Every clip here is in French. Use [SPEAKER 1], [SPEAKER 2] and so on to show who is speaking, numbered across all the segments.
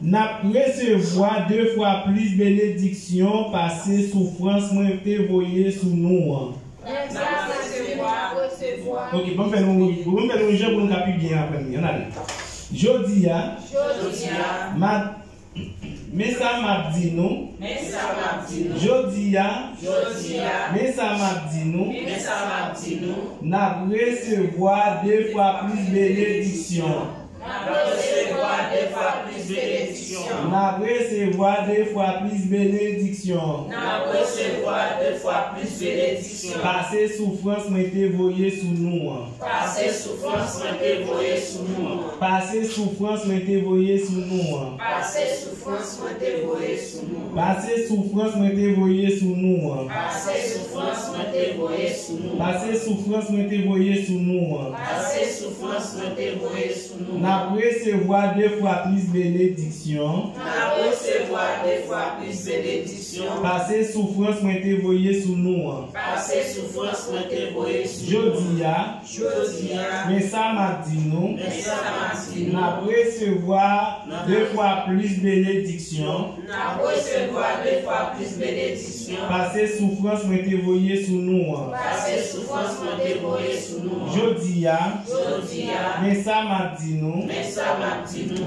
[SPEAKER 1] n'a recevoir 2 fois plus bénédiction passer souffrance moins voyer sous nous. Ok, bon faire nous jeu pour nous capi bien après nous. Jodia mais ça m'a dit nous. Jodia mais ça m'a dit nous. N'a recevoir 2 fois plus bénédiction. N'a recevoir 2 fois plus bénédiction. Passer souffrance mais te voyer sous nous. Passer souffrance mais te voyer sous nous. Passer souffrance mais te voyer sous nous. Passer souffrance mais te voyer sous nous. Passer souffrance mais te voyer sous nous. Passer souffrance mais te voyer sous nous. Passer souffrance mais te voyer sous nous. Passer souffrance mais te voyer sous nous. N'a recevoir 2 fois plus bénédiction. N'a recevoir 2 fois plus bénédiction. Passer souffrance mais te voyer sous nous. Passer souffrance mais te voyer sous nous. Jodia mais ça m'a dit nous. N'a recevoir 2 fois plus bénédiction. N'a recevoir 2 fois plus bénédiction. Passer souffrance mais te voyer sous nous. Passer souffrance mais te voyer sous nous. Jodia mais ça m'a dit nous.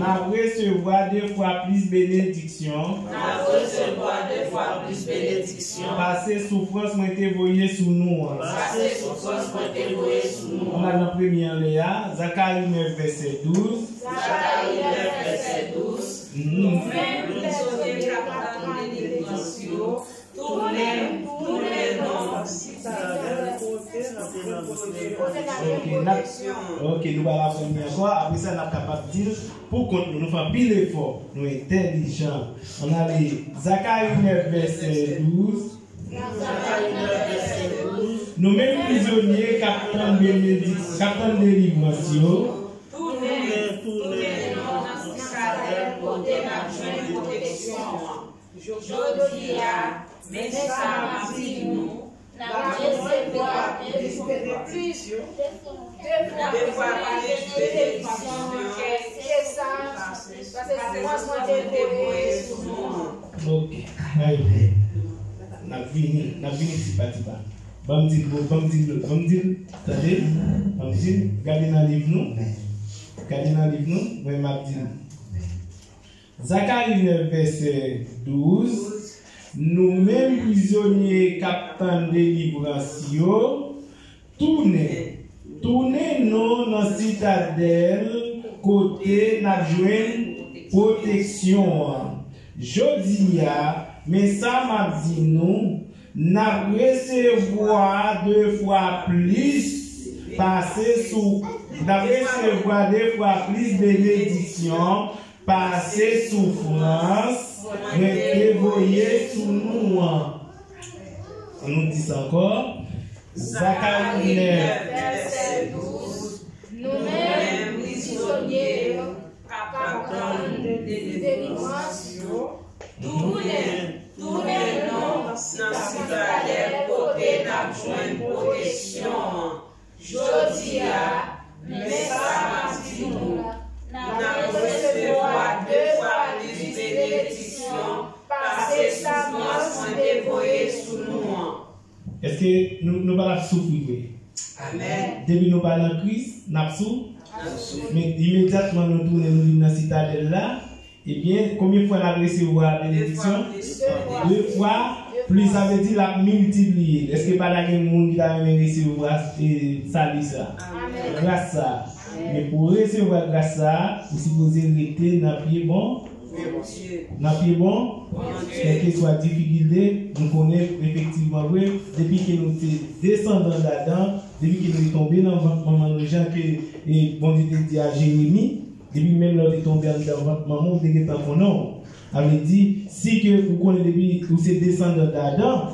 [SPEAKER 1] N'a recevoir 2 fois plus bénédiction. N'a recevoir 2 fois plus bénédiction. Passer souffrance mais te voyer sous nous. Passer souffrance mais te voyer sous nous. On a la première Léa, Zacharie 9 verset 12. Zacharie 9 verset 12. Nous-mêmes prisonniers capitaines de délivrance, tournez non. Ok, nous allons la première fois. Après ça, nous sommes capables de dire pour qu'on nous fasse pile effort, nous sommes intelligents. On a les Zacharie 9 verset 12. Nous-mêmes prisonniers, capitaine de délivrance, tournez non dans Israël pour démarcher protection. Jodia, mais ça m'a dit nous. N'a recevoir 2 fois bénédiction. 2 fois bénédiction. C'est ça. Parce que moi, ok. N'a fini si pas. Bon dire, attendez. Bon dire, regardez dans le livre nous. Mais m'a dit. Zacharie 9 verset 12. Nous-mêmes prisonniers capitaines de délivrance, tournez nous dans la citadelle côté n'a joint protection. Jodia, mais ça m'a dit nous, n'a recevoir 2 fois plus, n'a recevoir 2 fois plus bénédiction, passer souffrance. Mais voyez sous nous. On nous dit encore. Zacharie 9 verset 12. Nous-mêmes prisonniers, capitaines de délivrance, tournez non dans citadelle côté n'a joint protection. Jodia, mais ça m'a dit nous. N'a recevoir 2 fois plus bénédiction. Passer souffrance et dévoyer sous nous. Est-ce que nous allons souffrir? Amen. Depuis nous parlons en Christ, nous souffrons. Mais immédiatement nous tournons dans la citadelle là. Eh bien, combien de fois nous avons recevoir la bénédiction? 2 fois. Plus ça veut dire la multiplier. Est-ce que pas là que le monde qui a recevoir ça? Grâce à ça. Mais pour recevoir grâce à ça, vous supposez rester dans le pied bon. Dans le pied bon, quelle que soit la difficulté, nous connaissons effectivement, depuis que nous descendons là-dedans, depuis que nous sommes tombés dans votre maman de gens, que bon Dieu dit à Jérémie, depuis même là, nous sommes tombés dans votre maman, vous avez un nom. avait dit, si que vous connaissez depuis, vous êtes descendant là-dedans,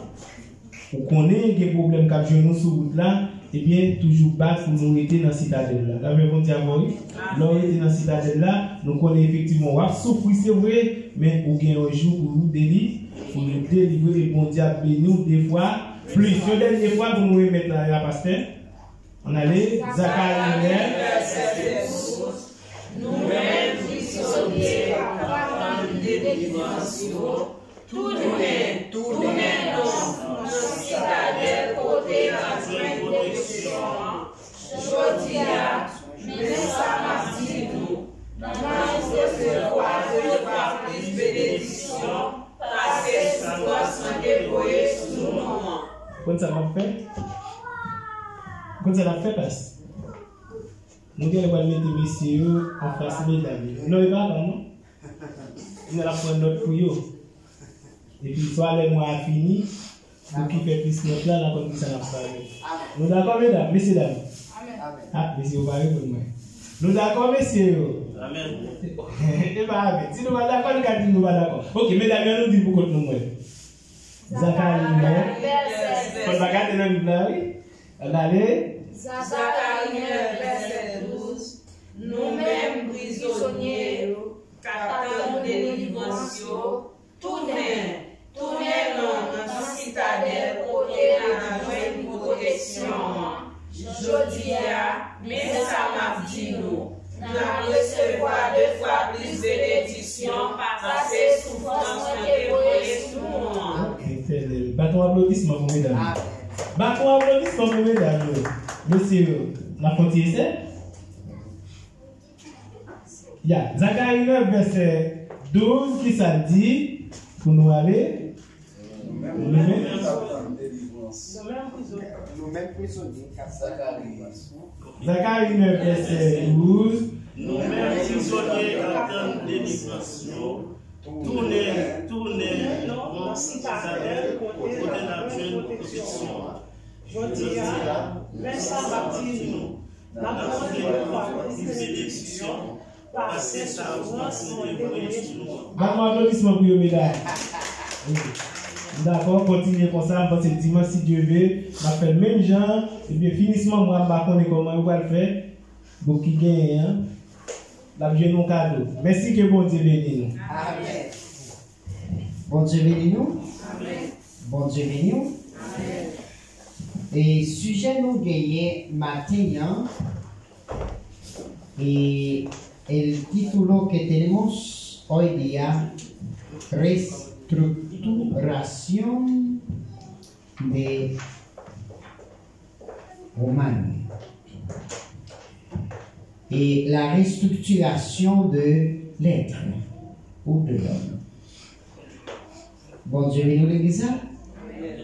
[SPEAKER 1] vous connaissez des problèmes qui nous sur route là, eh bien, toujours battre pour nous rester dans la citadelle là. La même chose à vous, l'on était dans la citadelle là, nous connaissons effectivement, on va souffrir, c'est vrai, mais vous avez un jour pour nous délivrer, et bon Dieu a nous des fois, plus. La dernière fois, vous nous remettez là, pasteur, on allait, Zacharie 9, nous-mêmes prisonniers, délivrance, tournez dans citadelle côté la protection. Jodia, mais ça m'a dit nous, recevoir deux fois plus bénédiction, parce que sous toi sont déployés sous nous.
[SPEAKER 2] Quand ça m'a fait? Quand ça l'a fait, parce nous allons mettre messieurs en face de la vie. Non, il va pas, non? Nous allons prendre notre couillot. Et puis, soit les mois finis, nous qui fait plus notre là, comme ça n'a pas parlé. Nous d'accord, mesdames, messieurs, dames? Ah, messieurs, vous parlez pour moi. Nous d'accord, messieurs? Amen. Et pas amen. Si nous sommes d'accord, nous allons dire nous sommes d'accord. Ok, mesdames, nous disons pour nous. Zacharie 9, on va garder dans le livre, oui. On allait.
[SPEAKER 1] Zacharie 9, verset 12. Nous-mêmes prisonniers, capteurs de délivrance, tournez dans la citadelle pour aider une protection. Jodia, mais ça m'a dit nous. Nous recevoir deux fois plus de bénédiction parce que souffrance est déployée sous nous.
[SPEAKER 2] Battons applaudissement pour mesdames. Battons applaudissement pour mesdames. Monsieur, la frontière c'est? Zacharie 9, verset 12, qui ça dit pour nous aller? Nous-mêmes prisonniers, Zacharie 9, verset 12.
[SPEAKER 3] Nous-mêmes prisonniers, capteurs de délivrance, tournez dans citadelle côté la protection. Jodia, mais ça va dire nous, la première bénédiction, parce que ça va se déployer sur nous.
[SPEAKER 2] Battons applaudissement pour vous, mesdames. D'accord, continuez comme ça, parce que dimanche, si Dieu veut, on va faire le même genre, et bien, finissement, moi, je ne sais pas comment on va le faire. Donc, qui gagne, hein? La vie nous cadeau. Merci que bon Dieu bénisse nous.
[SPEAKER 1] Amen.
[SPEAKER 4] Bon Dieu bénisse nous.
[SPEAKER 1] Amen.
[SPEAKER 4] Bon Dieu bénisse nous.
[SPEAKER 1] Amen.
[SPEAKER 4] Et sujet nous gagné matin, et el título que tenemos hoy día, reestructuración de Romagne. Et la restructuration de l'être ou de l'homme. Bon Dieu, nous l'église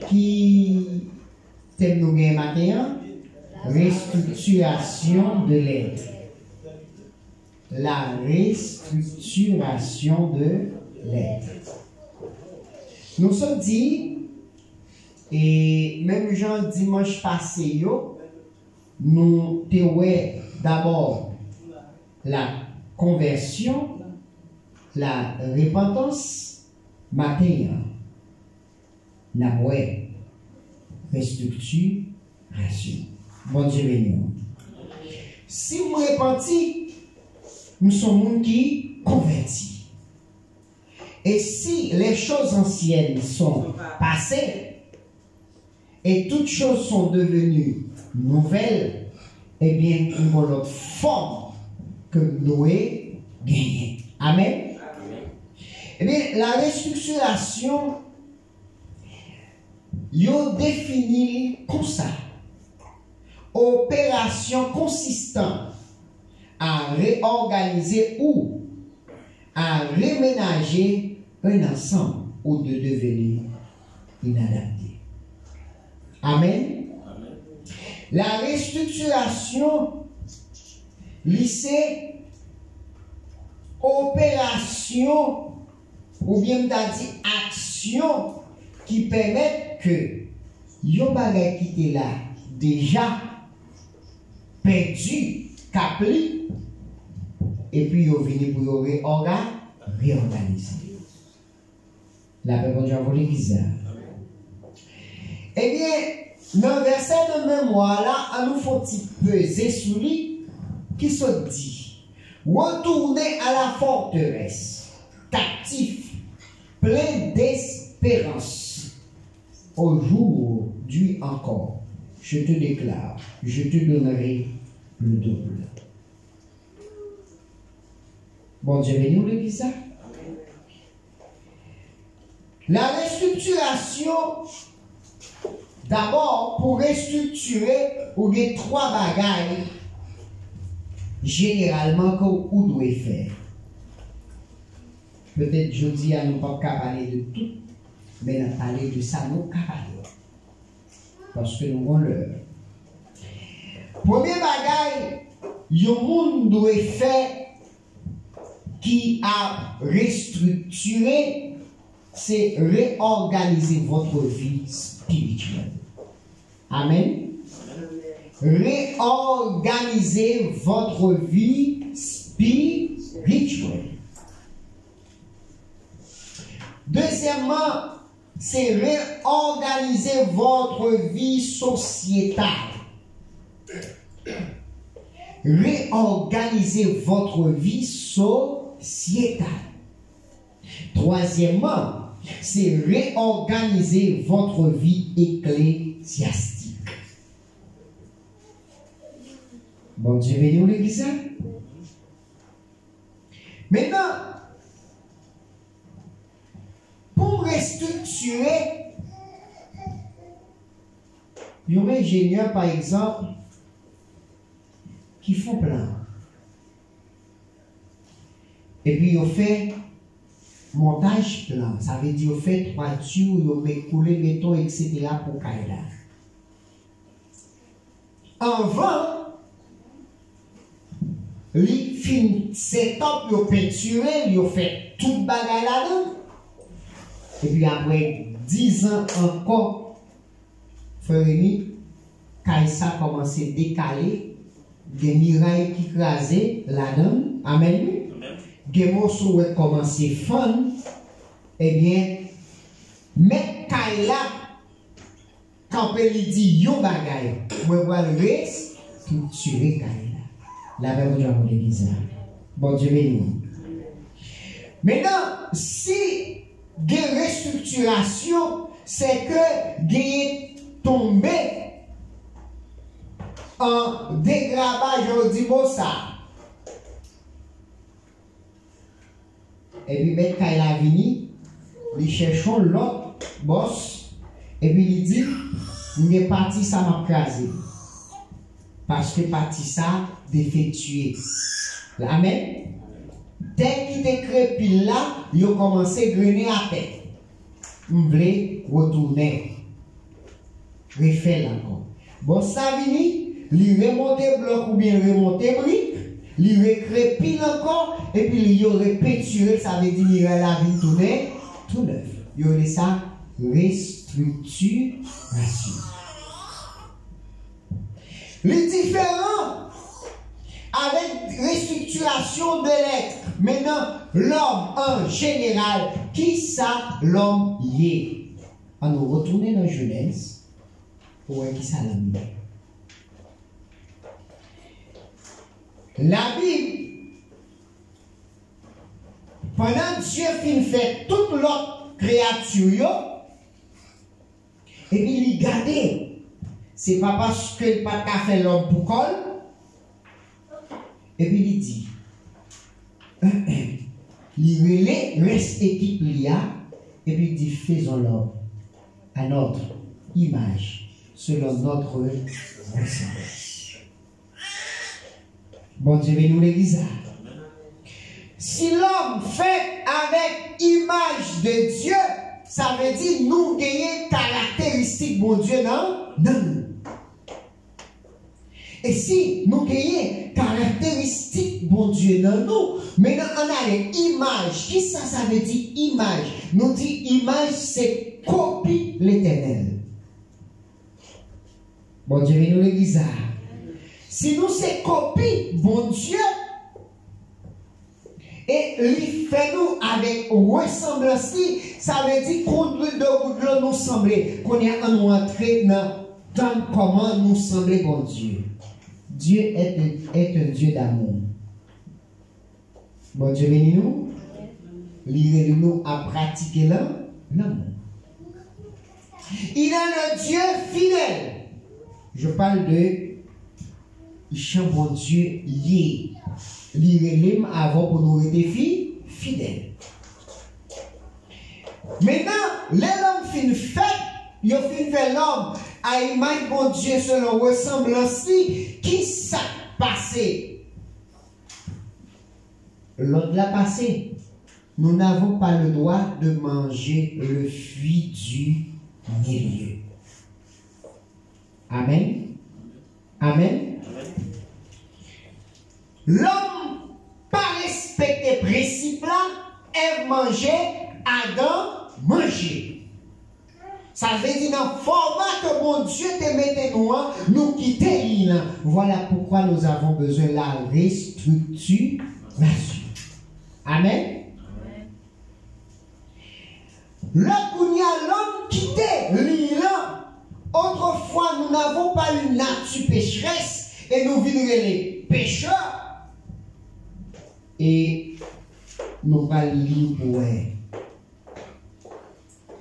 [SPEAKER 4] qui thème nous gagne matin, restructuration de l'être. La restructuration de l'être. Nous sommes dit, et même Jean dimanche passé, nous t'avons d'abord la conversion, la repentance, matin, la restructuration. Bon Dieu béni. Si vous repentez, nous sommes qui convertis. Et si les choses anciennes sont passées et toutes choses sont devenues nouvelles, eh bien, nous avons notre forme que nous avons gagnée. Amen. Eh bien, la restructuration, yo définit comme ça. Opération consistant à réorganiser ou à réménager un ensemble ou de devenir inadapté. Amen. La restructuration, lycée, opération, ou bien dit action qui permettent que yon bagay qui était là déjà perdu, capli, et puis yon vini pour yon réorganiser. La paix de Dieu pour l'église. Eh bien, dans le verset de mémoire là, à nous faut-il peser sous lui qui se dit: retournez à la forteresse, captif, plein d'espérance. Aujourd'hui encore, je te déclare, je te donnerai le double. Bon Dieu béni l'église. La restructuration, d'abord, pour restructurer, il y a 3 bagages généralement qu'on doit faire. Peut-être je dis à nous pas parler de tout, mais nous parler de ça, nous parler. Parce que nous avons l'heure. Premier bagage, il y a un monde doit faire qui a restructuré, c'est réorganiser votre vie spirituelle. Amen. Réorganiser votre vie spirituelle. Deuxièmement, c'est réorganiser votre vie sociétale. Réorganiser votre vie sociétale. Troisièmement, c'est réorganiser votre vie ecclésiastique. Bon Dieu bénisse l'église. Maintenant, pour restructurer, il y a un ingénieur par exemple qui font plan. Et puis il fait montage plan. Ça veut dire il fait toiture, il couler béton, etc. pour Kaila. Avant, il fin setup, il peinturé, il fait tout bagage là-dedans. Et puis après 10 ans encore, Férémy, Kaïsa commence à décaler, des murailles qui crasaient là-dedans. Amen. Des morceaux qui commencent à fondre. Eh bien, mais Kaïla, quand il dit yo bagay, moi voir le reste, tout tuer Kaïla. La même chose pour l'église. Bon Dieu béni. Maintenant, si des restructurations, c'est que des tombé en dégravage, on dit bon ça. Et puis, mettre Kaila vini, il cherche l'autre boss, et puis il dit, il est parti, ça m'a crasé. Parce que parti ça, défectué. Amen. Dès qu'il était crépé là, il a commencé à grener à tête. Il voulait retourner. Refaire encore. Bon, ça vini, il remonte bloc ou bien remonte brique, il recrépile encore, et puis il aurait peinturé, ça veut dire qu'il la vie tourner tout neuf. Il y aurait ça restructuration. Les différents avec restructuration de l'être. Maintenant, l'homme en général, qui ça l'homme y est? On nous retourner dans Genèse pour voir qui ça l'homme y est. La Bible, pendant Dieu fin fait toute l'autre créature, et puis il gardait. C'est pas parce que le pas fait l'homme pour col. Et puis il dit, il relève, reste équipe l'IA, et puis il dit, faisons l'homme à notre image, selon notre ressemblance. Bon Dieu, nous l'église. Si l'homme fait avec image de Dieu, ça veut dire nous gagnons caractéristiques, bon Dieu, non? Non. Et si nous gagnons caractéristiques, bon Dieu, non, nous, maintenant on a les images. Qui ça veut dire image? Nous dit image, c'est copie l'éternel. Bon Dieu, nous l'église. Si nous c'est copie, bon Dieu, et il fait nous avec ressemblance, ça veut dire qu'on doit nous sembler, qu'on est en entré dans comment nous sembler, bon Dieu. Dieu est un Dieu d'amour. Bon Dieu, bénis-nous. Livrez-nous à pratiquer l'amour. Il est le Dieu fidèle. Je parle de bon Dieu lié. Livrez-nous avant pour nous être fidèles. Maintenant, l'homme fin fait, il fait l'homme à image bon Dieu selon ressemblance qui s'est passé. L'autre l'a passé. Nous n'avons pas le droit de manger le fruit du milieu. Amen. Amen. L'homme, pas respecté principe là, Ève mangeait, Adam mangeait. Ça veut dire dans le format que mon Dieu te mette nous quitter là. Voilà pourquoi nous avons besoin de la restructuration. Amen. L'homme quittait l'île. Autrefois, nous n'avons pas une nature pécheresse et nous vivons les pécheurs. Et nous allons lire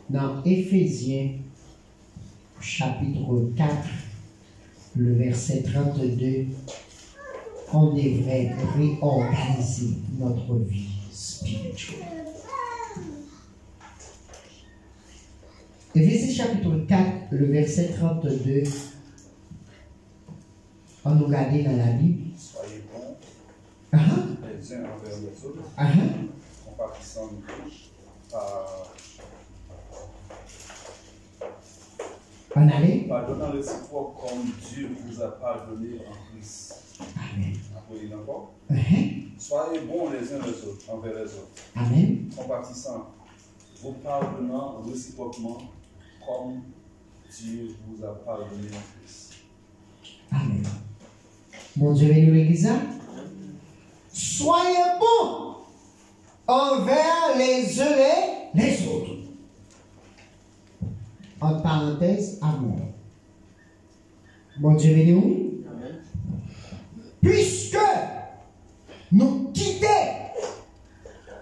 [SPEAKER 4] dans Éphésiens, chapitre 4, le verset 32, on devrait réorganiser notre vie spirituelle. Éphésiens chapitre 4, le verset 32, on nous regarde dans la Bible.
[SPEAKER 5] Soyez bons, les uns envers les autres, compatissant pardonnant réciproque comme Dieu vous a pardonné en Christ.
[SPEAKER 4] Amen.
[SPEAKER 5] Appelez encore. Soyez bons les uns les autres, envers les autres.
[SPEAKER 4] Amen.
[SPEAKER 5] Compatissant, vous pardonnant réciproquement comme Dieu vous a pardonné en Christ.
[SPEAKER 4] Amen. Mon Dieu, bénis l'église. Soyez bons envers les uns et les autres. En parenthèse, amour. Mon Dieu, bénis nous. Puisque nous quittons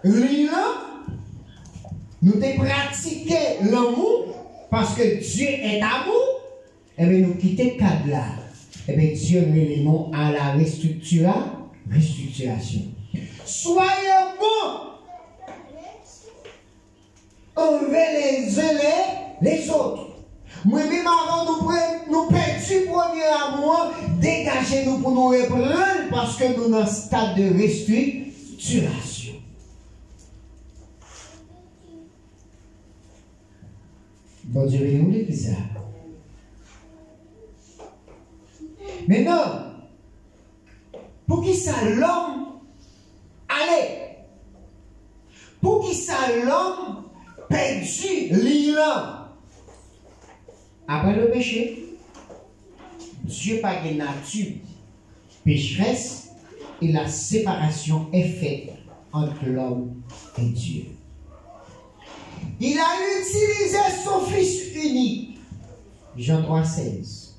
[SPEAKER 4] l'île, nous devons pratiquer l'amour parce que Dieu est amour, et bien nous quittons le cadre là. Et bien Dieu met les noms à la restructuration. Soyez bons envers les uns et les autres. Moi-même, avant nous perdre du premier amour, dégagez-nous pour nous reprendre parce que nous sommes dans un stade de restructuration. Bon Dieu, nous dit ça. Maintenant, pour qui ça l'homme allait? Pour qui ça l'homme perdu l'île? Après le péché, Dieu pas de nature pécheresse et la séparation est faite entre l'homme et Dieu. Il a utilisé son Fils unique, Jean 3,16,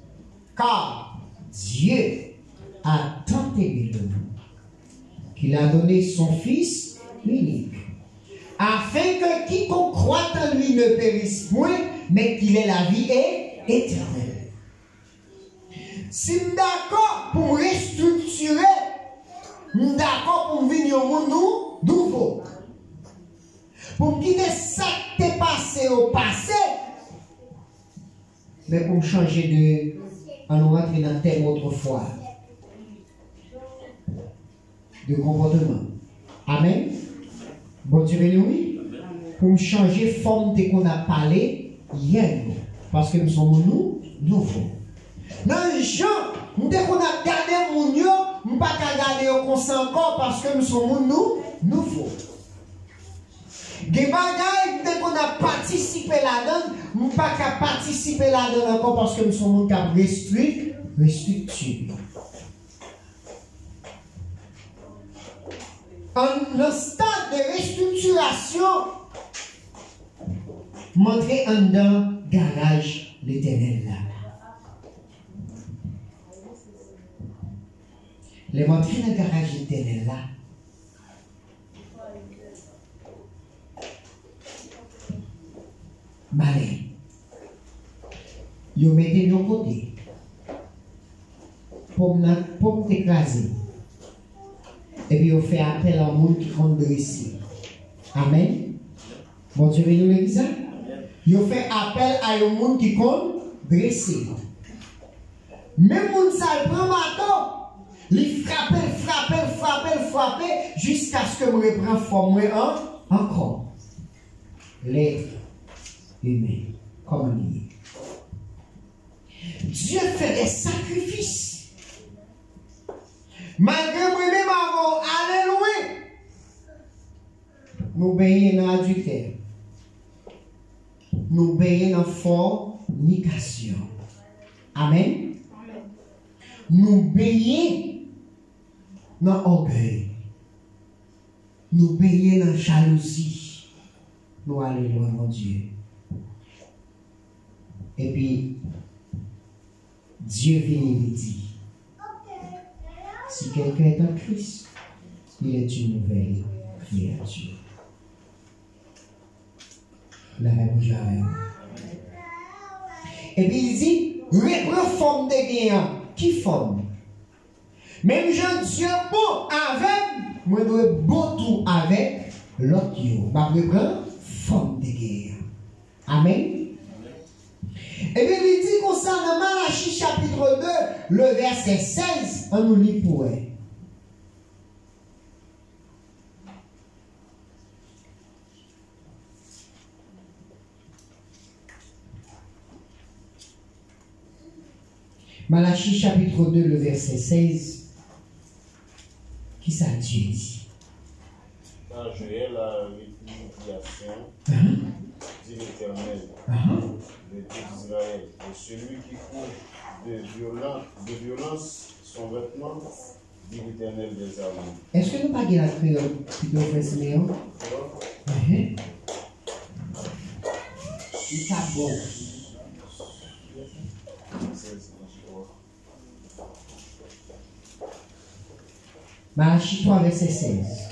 [SPEAKER 4] car Dieu a tant aimé le monde qu'il a donné son Fils unique, afin que quiconque croit en lui ne périsse point, mais qu'il ait la vie éternelle. Si nous sommes d'accord pour restructurer, nous sommes d'accord pour venir au monde nouveau. Pour quitter ça qui est passé au passé, mais pour changer de... On nous rentrer dans le thème autrefois de comportement. Amen. Bon Dieu béni. Pour changer forme de qu'on a parlé hier. Parce que nous sommes nouveaux. Dans les gens, dès qu'on a gardé mon Dieu, nous ne pouvons pas garder comme ça encore parce que nous sommes nouveaux. Des bagailles, dès qu'on a participé là-dedans, nous ne pouvons pas participer là-dedans encore parce que nous sommes restructurés. En le stade de restructuration, montrer en dans garage l'éternel là. Les montrer dans le garage l'éternel là. Malin. Ils mettent de côté. Pour t'écraser. Et puis ils font appel à un monde qui compte blessé. Amen. Bon Dieu bénit l'église. Il fait appel à un monde qui compte dresser. Même monde ça prend marteau. Il frappe jusqu'à ce que me reprend forme encore. L'être humain. Comme il est. Dieu fait des sacrifices. Malgré moi-même avant, alléluia. Nous baignons dans l'adultère. Nous baignons dans la fornication. Amen. Nous baignons dans l'orgueil. Nous baignons dans la jalousie. Nous allons loin, mon Dieu. Et puis, Dieu vient et dit, si quelqu'un est en Christ, il est une nouvelle créature. La même chose. Et puis il dit, reprend forme de gagnant. Qui forme? Même Jean Dieu bon avec, moi je dois bon tout avec l'autre. Je reprend forme de gagnant. Amen. Et bien il dit comme ça dans Malachie chapitre 2, le verset 16, on nous lit pour elle. Malachie chapitre 2, le verset 16. Qui ça Dieu dit?
[SPEAKER 6] Dans Joël, la répudiation dit l'Éternel, le Dieu d'Israël, et celui qui couvre de violence son vêtement, dit l'Éternel des armées.
[SPEAKER 4] Est-ce que nous pas la créole qui doit faire ce néant? Il t'a bon. Malachie 3, verset 16.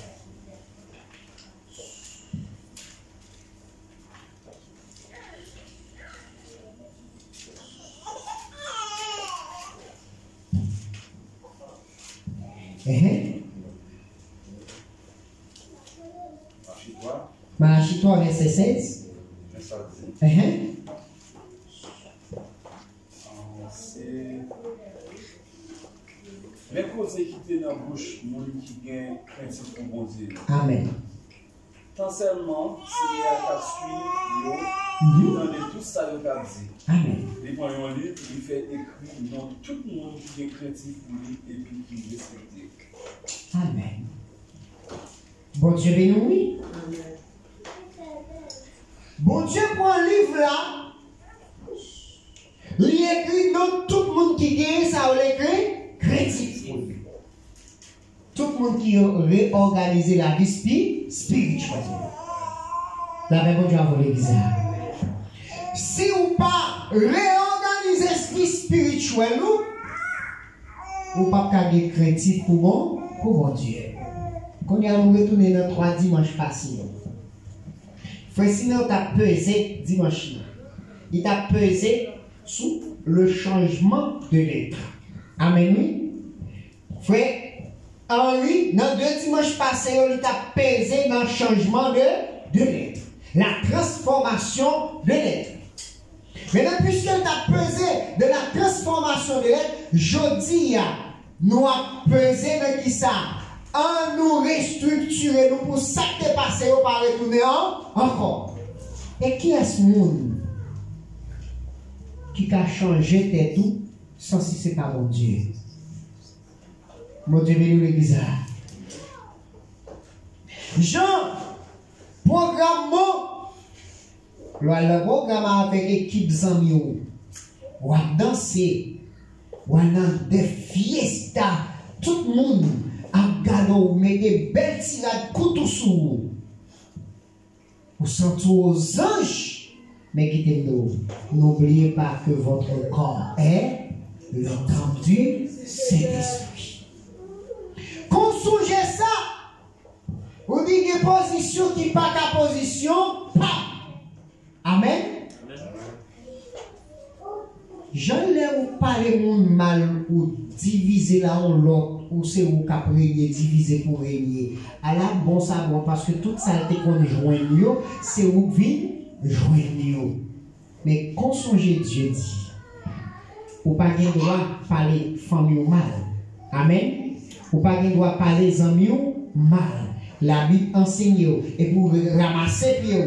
[SPEAKER 4] Malachie 3, verset 16.
[SPEAKER 5] Les causes qui étaient dans la bouche, mon qui gagne principe pour bon Dieu.
[SPEAKER 4] Amen.
[SPEAKER 5] Tant seulement, c'est à ta suite, dans tout ça, il a dit.
[SPEAKER 4] Amen.
[SPEAKER 5] Il prend un livre, il fait écrit dans tout le monde qui est chrétien pour lui et puis qui respecte.
[SPEAKER 4] Amen. Bon Dieu béni. Bon Dieu prend un livre là. Il écrit dans tout le monde qui gagne ça, on l'écrit chrétien. Tout le monde qui a réorganisé la vie spirituelle. La même Dieu a volé bizarre. Si vous pas réorganiser la vie spirituelle, vous ne pouvez pas être chrétien pour bon Dieu. Quand nous retournons dans 3 dimanches passés, frère, sinon tu as pesé dimanche. Il t'a pesé sous le changement de l'être. Amen. Frère, Henri, dans 2 dimanches passés, il t'a pesé dans le changement de l'être. La transformation de l'être. Maintenant, puisque t'a pesé de la transformation de l'être, je dis, nous avons pesé dans qui ça? En nous restructurer, nous pour ça qui est passé, on va retourner encore. Et qui est ce monde qui a changé tes tout sans si ce n'est pas mon Dieu? Mon Dieu béni l'église. Jean, programme le programme avec l'équipe Zamio. On va danser, on va dans des fiestas. Tout le monde a galop, met des belles tirades couteau sous vous. Vous sentez aux anges, mais quittez-nous. N'oubliez pas que votre corps est le temple du Saint-Esprit. Qu'on songe ça, vous dites que position qui pas qu'à position, pas. Amen. Je ne vous parle mal ou diviser là en l'autre. ou c'est où qu'a régner, diviser pour régner. À la bon savoir parce que toute saleté qu'on joigne, c'est où vient joigne. Mais quand songez Dieu dit, ou pas qu'il doit parler famille mal. Amen. Ou pas qu'il doit parler les amis mal. La Bible enseigne et pour ramasser pied.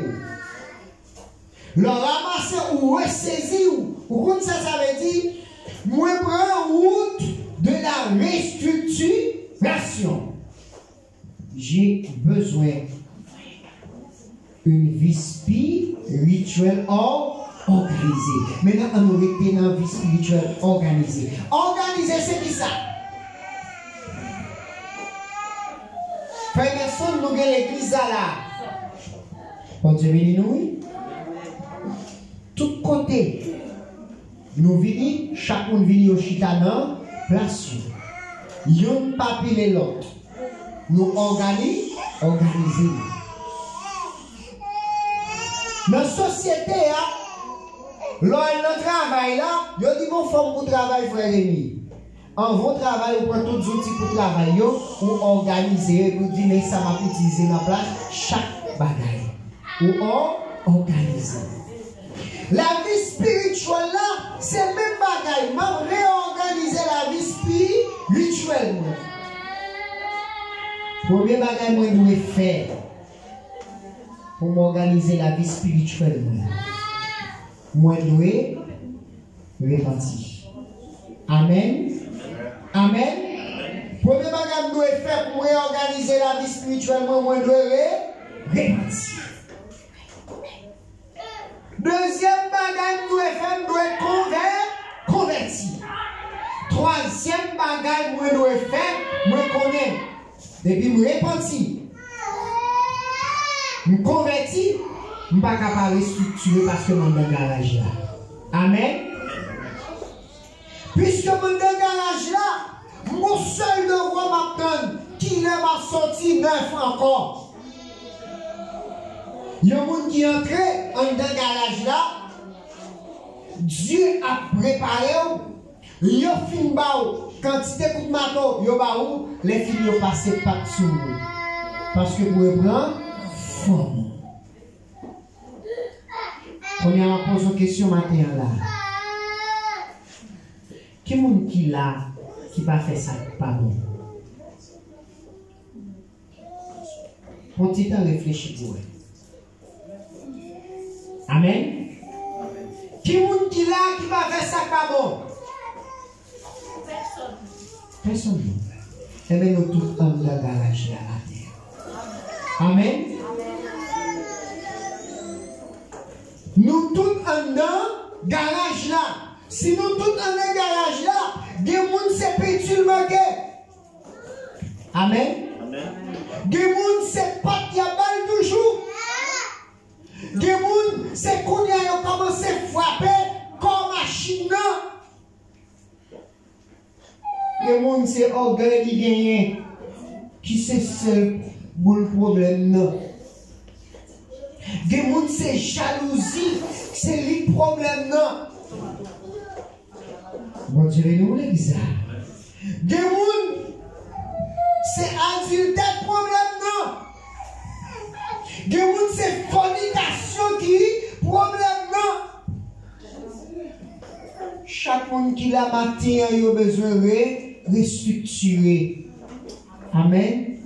[SPEAKER 4] Le ramasser ou ressaisir ou comme ça veut dire moi prends route de la restructuration. J'ai besoin d'une vie spirituelle organisée. Maintenant, on aurait été dans une vie spirituelle organisée. Organisée, c'est qui ça? Frère et sœurs, nous avons l'église là. Bon Dieu béni nous. Tout côté, nous venons, chacun vient au chitana, place. Yon pas pile l'autre. Nous organisons. Dans la société, le travail là, il dit bon forme pour travail, frère Rémi. En bon travail, on prend tous les outils pour travailler, pour organiser, pour dire mais ça m'a utilisé ma place, chaque bagaille. Ou organiser. La vie spirituelle là, c'est le même bagaille. M'a réorganiser la vie spirituelle. Premier bagaille moi je dois faire pour m'organiser la vie spirituelle. Moi je dois repentir. Amen. Amen. Premier bagage que je dois faire pour réorganiser la vie spirituelle, moi je dois repentir. Deuxième bagage que je dois faire, je dois convertir. Troisième bagage que je dois faire, je connais. Depuis je repentir. Je convertis, je ne suis pas capable de structurer parce que je suis dans le garage là. Amen. Puisque mon garage là, mon seul devoir m'attend qu'il m'a sorti neuf encore. Il y a un monde qui est entré dans le garage là, Dieu a préparé, il a fait une quantité de matos, il a les filles ont passé pas sous nous. Parce que pour prendre forme. On a posé une question matin là. Qui est-ce qui là qui va faire ça pas bon? Prends un petit temps réfléchir pour elle. Amen. Qui est-ce qui là qui va faire ça pas bon? Personne. Eh bien, nous tous dans le garage là à terre. Amen. Nous tous dans le garage là. Si nous tous dans le garage là, des gens se pétule manqué. Amen. Des gens se pas y a balle toujours. Des gens c'est qu'on y a commencé à frapper comme machine. Des gens c'est orgueil qui gagne. Qui c'est seul pour le problème. Des gens c'est jalousie, c'est le problème. Bon Dieu, nous l'église. Des gens, c'est adultère problème, non. Des gens, c'est fornication qui problème, non. Chaque monde qui l'a matin a besoin de restructurer. Amen.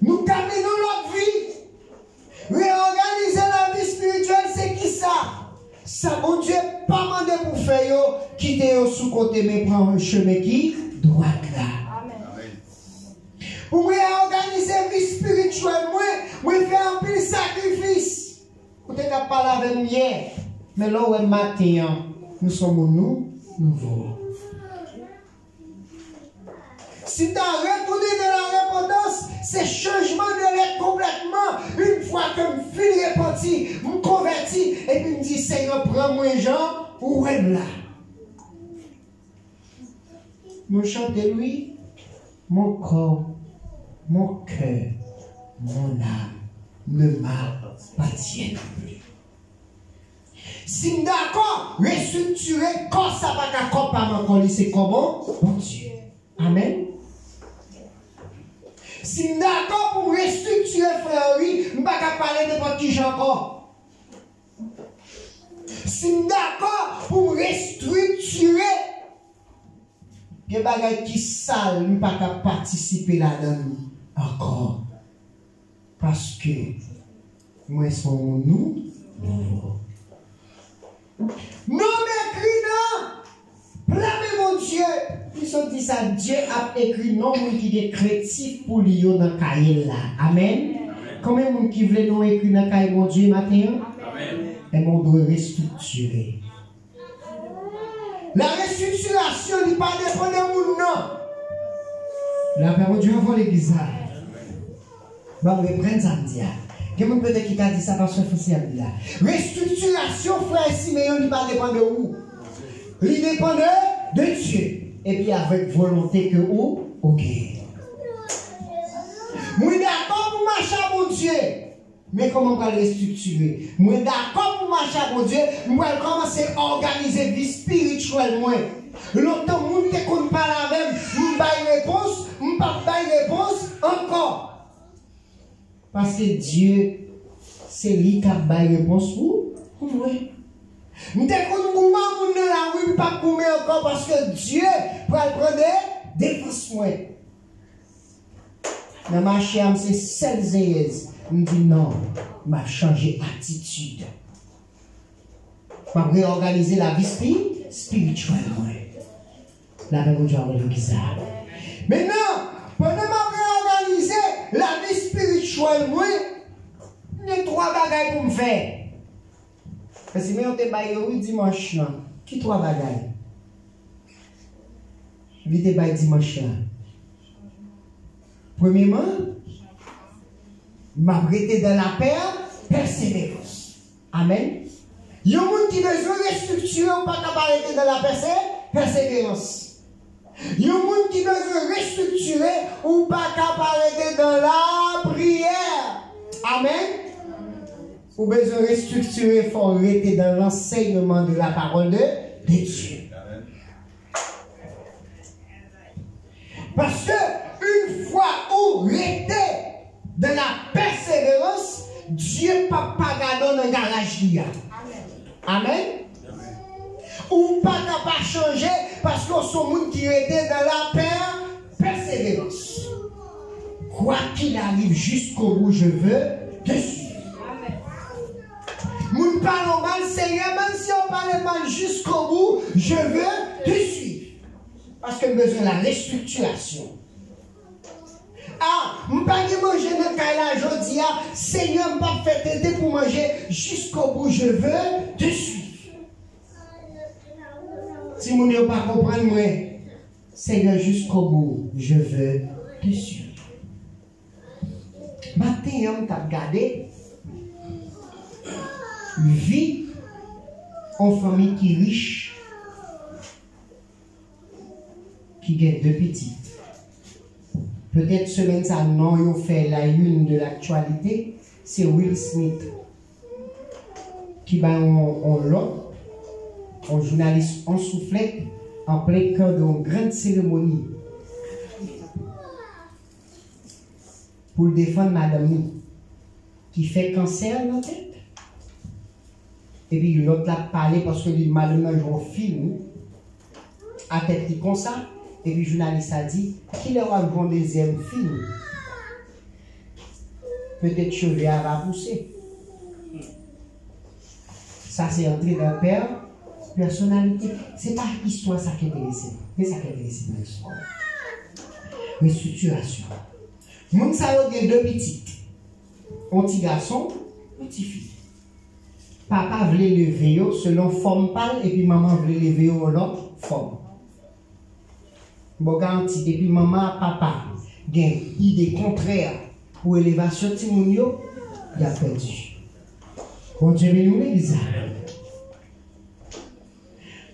[SPEAKER 4] Nous caminons notre vie. Réorganiser la vie spirituelle, c'est qui ça? Ça, mon Dieu, pas demandé pour faire, quitter sous côté, mais prendre un chemin qui droit là. Amen. Pour réorganiser la vie spirituelle, moi, faire un peu de sacrifice. Vous n'êtes pas parlé avec moi hier, mais là où est matin, nous sommes nouveaux. Si tu as retourné dans la repentance, c'est changement de l'air complètement. Une fois que je suis repenti, je me convertis, et puis je me dis, Seigneur, prends-moi Jean, où est là? Je chante lui, mon corps, mon cœur, mon âme ne m'appartiennent plus. Si je suis d'accord, restructurer, quand ça va qu'à comprendre encore, c'est comment? Mon Dieu. Amen. Si nous d'accord pour restructurer frère, oui, nous ne pouvons pas parler de n'importe qui encore. Si nous d'accord pour restructurer, il y a des choses qui sont sales, nous ne pouvons pas participer là-dedans encore. Parce que moi, sommes nous nouveaux. Non, mais écrit non, blâmez mon Dieu. Ils sont dit ça, Dieu a écrit non, qui est créatif pour lui dans le cahier là. Amen. Combien de monde qui veut nous écrire dans le cahier mon Dieu matin? Amen. Et on doit restructurer. La restructuration n'est pas dépendante de nous, non. La paix mon Dieu avant l'église. Bon, on va prendre ça, me dire. Quelqu'un peut-être qui t'a dit ça parce que c'est là. Restructuration, frère Siméon, il va dépendre de où? Il dépend de Dieu. Et puis avec volonté que où? Ok. Moi d'accord pour marcher à mon Dieu. Mais comment on va le restructurer? Moi d'accord pour marcher à mon Dieu. Moi commencer à organiser vie spirituelle. Longtemps, moi ne compte pas la même. Je vais réponse. Je ne pas réponse encore. Parce que Dieu, c'est lui qui a donné réponse pour oui. Nous ne pouvons pas encore parce que Dieu va prendre des défenses. Dans ma chambre, c'est celle zéyeuse. Je dis non, je vais changer d'attitude. Je vais réorganiser la vie spirituelle. La même chose avec l'église. Maintenant, pendant que je réorganiser la vie spirituelle, il y a 3 bagages pour me faire. Parce que si on te baille dimanche, qui 3 bagages? Je vais te bailler dimanche. Premièrement, m'arrêter dans la paix, persévérance. Amen. Il y a des gens qui besoin de restructurer, pas capable d'arrêter dans la persévérance. Il y a des gens qui besoin de restructurer ou pas capable d'arrêter dans la prière. Amen. Ou besoin de restructurer, il faut arrêter dans l'enseignement de la parole de Dieu. Parce que une fois où arrêter dans la persévérance, Dieu ne peut pas garder dans le garage. Amen. Ou pas capable de changer parce qu'on sont gens qui étaient dans la persévérance. Quoi qu'il arrive jusqu'au bout, je veux te suivre. Nous parlons mal, Seigneur, même si on parle mal jusqu'au bout, je veux te suivre. Parce que nous avons besoin de la restructuration. Ah, je ne peux pas manger dans le cas aujourd'hui. Seigneur, je ne peux pas faire t'aider pour manger jusqu'au bout, je veux te suivre. Si vous ne pas comprendre, moi, Seigneur, jusqu'au bout, je veux te suivre. Maintenant, on t'a regardé. Vie en famille qui est riche, qui gagne 2 petites. Peut-être semaine ça non, il fait la une de l'actualité, c'est Will Smith qui va en l'autre, un journaliste en soufflette, en plein cœur d'une grande cérémonie pour défendre madame qui fait cancer dans la tête. Et puis l'autre l'a parlé parce que le madame a joué un film à tête comme ça. Et puis le journaliste a dit qu'il y aura un deuxième film. Peut-être cheveux va pousser. Ça c'est entré dans le père, personnalité. Ce n'est pas l'histoire ça qui est intéressant. Mais ça qui est intéressant dans l'histoire. Restructuration. Moun sa yo gen 2 petites. Un petit garçon, un petit fille. Papa voulait lever selon forme pâle et puis maman voulait lever en l'autre forme. Bon garanti, depuis maman, papa, il y a une idée contraire pour l'élévation de Timounio, il a perdu. Bon Dieu, nous l'église.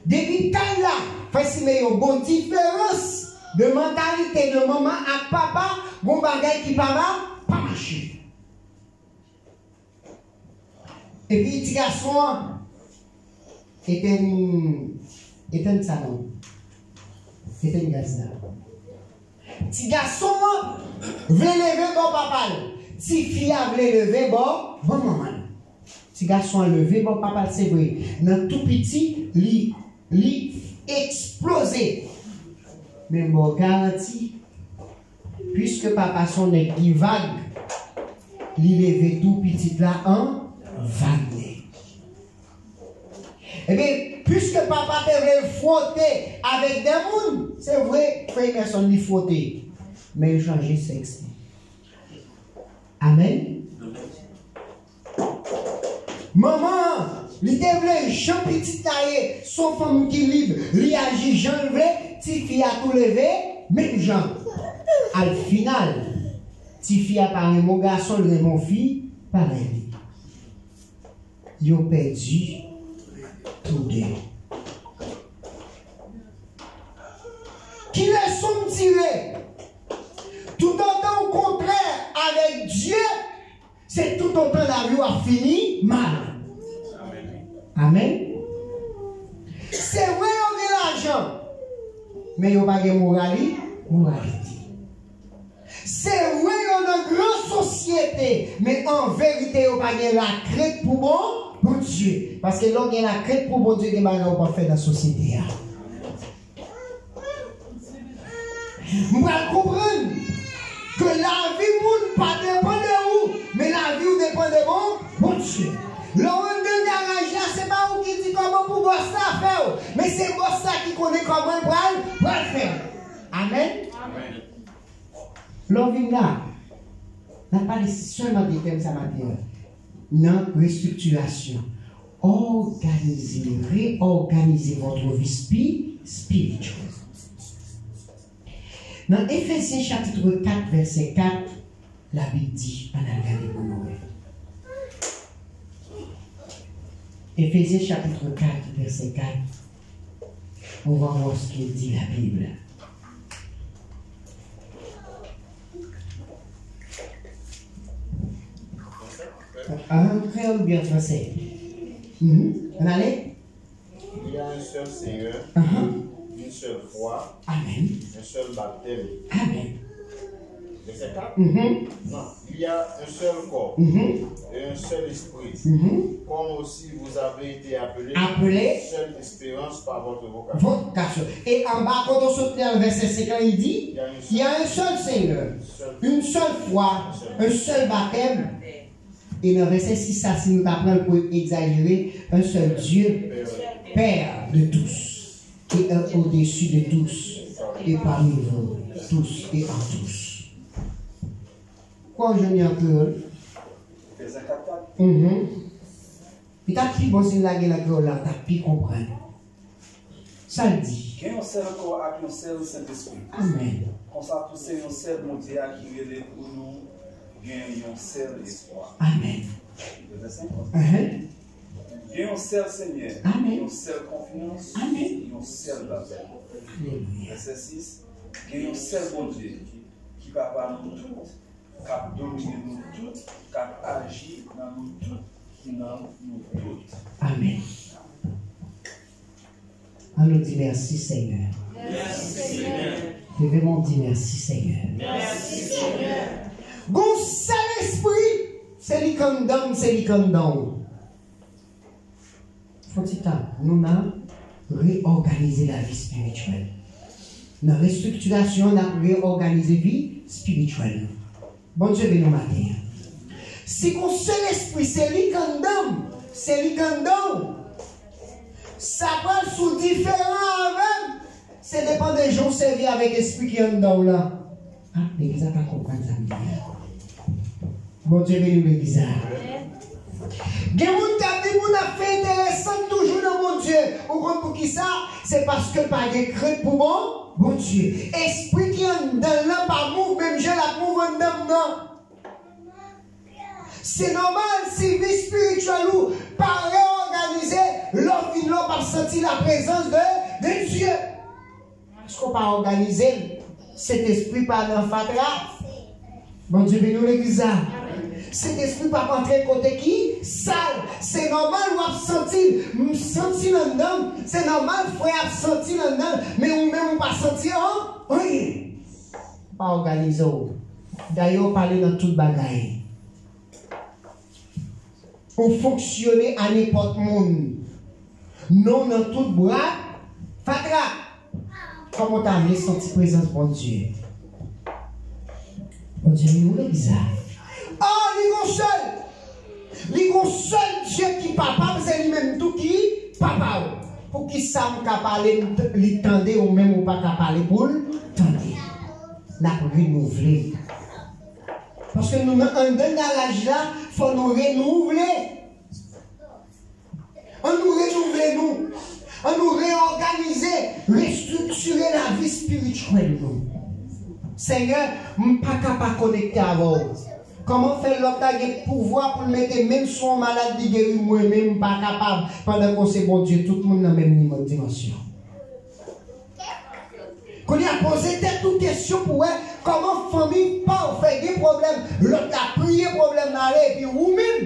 [SPEAKER 4] Depuis quand là, il y a une bonne différence de mentalité de maman à papa, bon bagay qui papa, pas marcher. Et puis, petit garçon était un salon. C'était une gazelle. Petit garçon, veut lever bon papa. Petit fille veut lever bon maman. Petit garçon levé bon papa, c'est vrai. Dans tout petit, li explosé. Mais bon garantie, puisque papa son nez qui vague, li levé tout petit là en vague. Eh bien, puisque papa devait frotter avec des mounes, c'est vrai, frère personne lui frotter. Mais il changeait sexe. Amen. Maman, il devait jean petit taillé, son femme qui libre, lui agit jean levé, petit fille a tout levé, même jean. Al final, petit fille a parlé mon garçon, le mon fille, pareil. Ils ont perdu tous deux. Qui les sont tirés? Tout autant au contraire avec Dieu, c'est tout autant la vie a fini mal. Amen. C'est vrai, on a l'argent, mais il n'y a pas de moralité. C'est vrai, on a une grande société, mais en vérité, on n'a pas de la crainte pour bon Dieu. Parce que l'on a la crainte pour bon Dieu, il n'y a pas fait dans la société. Vous allez comprendre que la vie ne pas dépend de vous, mais la vie dépend de bon Dieu. L'on de garage là, c'est pas vous qui dit comment pour boss ça faire, mais c'est boss ça qui connaît comment pour le faire. Amen. Amen. L'on vient là, n'a pas seulement des thèmes ça matin. Non, restructuration. Réorganiser votre vie spirituelle. Dans Éphésiens chapitre 4, verset 4, la Bible dit, on a regardé pour nous. Éphésiens chapitre 4, verset 4, on va voir ce qu'il dit la Bible. En créole ou bien français? On allait?
[SPEAKER 6] Il y a un seul Seigneur, une seule foi,
[SPEAKER 4] Amen.
[SPEAKER 6] un seul baptême.
[SPEAKER 4] Amen.
[SPEAKER 6] Verset 4? Non, il y a un seul corps et un seul esprit. Comme aussi vous avez été appelés une seule espérance par votre vocation.
[SPEAKER 4] Et en bas, quand on se tient au verset 50, il dit il y a un seul Seigneur, une seule foi, un seul baptême. Et dans le verset 6, ça, si nous apprenons pour exagérer, un seul Dieu, Père de tous, qui est au-dessus de tous, et parmi vous, tous et en tous. Quoi, je n'y ai un peu? Il t'a pris bon si la gueule là, t'as pu comprendre. Ça le dit.
[SPEAKER 5] Qu'il y a un seul corps avec un seul Saint-Esprit.
[SPEAKER 4] Amen.
[SPEAKER 5] On s'est poussé un seul mon Dieu qui est pour nous. Il y a un seul espoir.
[SPEAKER 4] Amen.
[SPEAKER 5] Verset 50. Il y a un seul Seigneur.
[SPEAKER 4] Amen.
[SPEAKER 5] Il y a une seule confiance.
[SPEAKER 4] Amen.
[SPEAKER 5] Il y a un seul baptême. Verset 6. Il y a un seul bon Dieu qui va par nous tous, qui a dominé nous tous, qui a agi dans nous tous, qui dans nous tous.
[SPEAKER 4] Amen. On nous dit merci Seigneur.
[SPEAKER 1] Merci Seigneur.
[SPEAKER 4] Devons dire merci Seigneur.
[SPEAKER 1] Merci Seigneur.
[SPEAKER 4] Gon Saint-Esprit, c'est lui comme d'homme, c'est lui comme d'homme. Faut-il nous avons réorganisé la vie spirituelle. Dans la restructuration, on a réorganisé la vie spirituelle. Bon Dieu, nous matin. Si qu'on Saint-Esprit, c'est lui comme d'homme, c'est lui comme d'homme. Ça va sous différents avec. C'est dépend des gens servis avec l'esprit qui est en dedans là. Ah, l'église n'a pas compris ça. Bon Dieu, bénis l'église. Des gens qui ont fait intéressant toujours dans mon Dieu. Vous comprenez pour qui ça? C'est parce que pas de crainte pour bon Dieu. Esprit qui est en dedans là, pas mouve, même je la mouve en dedans non. C'est normal si vie spirituelle ou pas réorganisée, l'homme vient là par sentir la présence de Dieu. Est-ce qu'on pas organisé cet esprit par l'enfatra? Bon Dieu, bénis l'église. Cet esprit pas rentrer côté qui? Sale. C'est normal ou absentir. Sentir là-dedans. C'est normal, frère, absentir là-dedans. Mais ou même ou pas sentir, hein? Oui. pas organisé. D'ailleurs, parler dans toute bagaille. Pour fonctionner à n'importe monde. Non, dans tout bras. Fatra. Comment t'as amené senti présence bon Dieu? Bon Dieu, nous le bizarre. Oh, il y a un seul Dieu qui papa, c'est lui-même tout qui papa. Pour qui ça m'a parlé, lui tendre ou même ou pas parler pour tendre. N'a renouveler. Parce que nous, dans l'âge là, il faut nous renouveler. On nous renouveler, nous. On nous réorganiser, restructurer la vie spirituelle. Nous. Seigneur, je ne suis pas capable de connecter à vous. Comment faire l'autre pouvoir pour mettre même son malade de guérir moi-même, pas capable, pendant qu'on sait bon Dieu, tout le monde dans la même dimension. Qu'on y a posé toute question pour voir comment la famille pas fait des problèmes, l'autre a prié problème d'aller, et puis vous-même,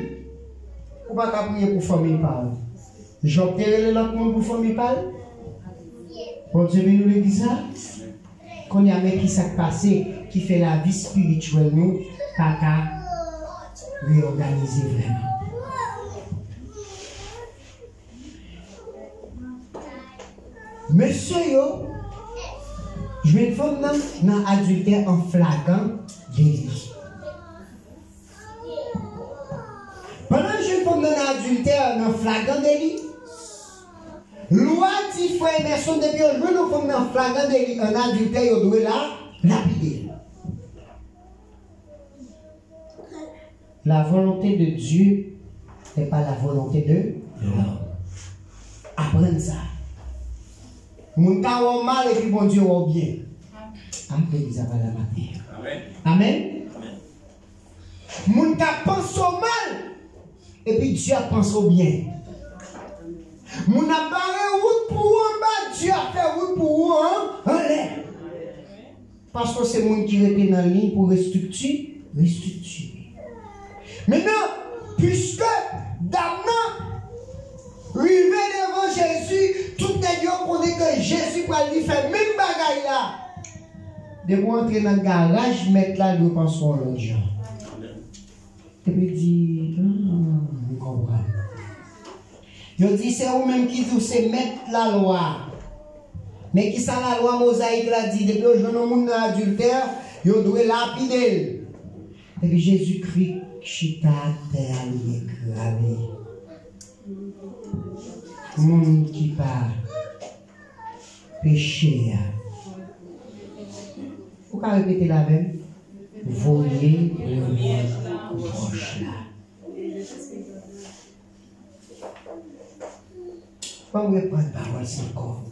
[SPEAKER 4] vous ne pouvez pas prier pour la famille parle. J'obtiens l'autre monde pour la famille parle. Bon Dieu, nous le dit ça. Qu'on y a même qui s'est passé, qui fait la vie spirituelle, nous, pas qu'à réorganiser vraiment. Monsieur, yo, je vais faire dans adultère en flagrant délit. Pendant que je vais faire dans adultère en flagrant délit, loi dit frère Emerson depuis aujourd'hui nous sommes dans flagrant délit en adultère, on doit lapider. La volonté de Dieu n'est pas la volonté de l'homme. Apprenez ça. Mon cas va mal et puis mon Dieu va bien. Amen. Amen. Mon cas pense au mal et puis Dieu pense au bien. Mon a barré route pour en bas, Dieu a fait route pour en l'air. Parce que c'est mon qui était dans la ligne pour restructurer. Maintenant, puisque d'amant, arrivé devant Jésus, tout les gens connaissent que Jésus va lui faire même bagaille là. De vous entrer dans le garage, mettre là, nous pensons à l'autre gens. Et puis dit, vous comprenez. Je dis, c'est vous-même qui dit, c'est mettre la loi. Mais qui ça la loi mosaïque l'a dit, depuis que je ne monde dans l'adultère, vous devez lapider. Et puis Jésus-Christ, chita terre gravé. Monde qui part péché. Vous pouvez répéter la même? Voyez le proche là. Pas me prendre parole sans corps.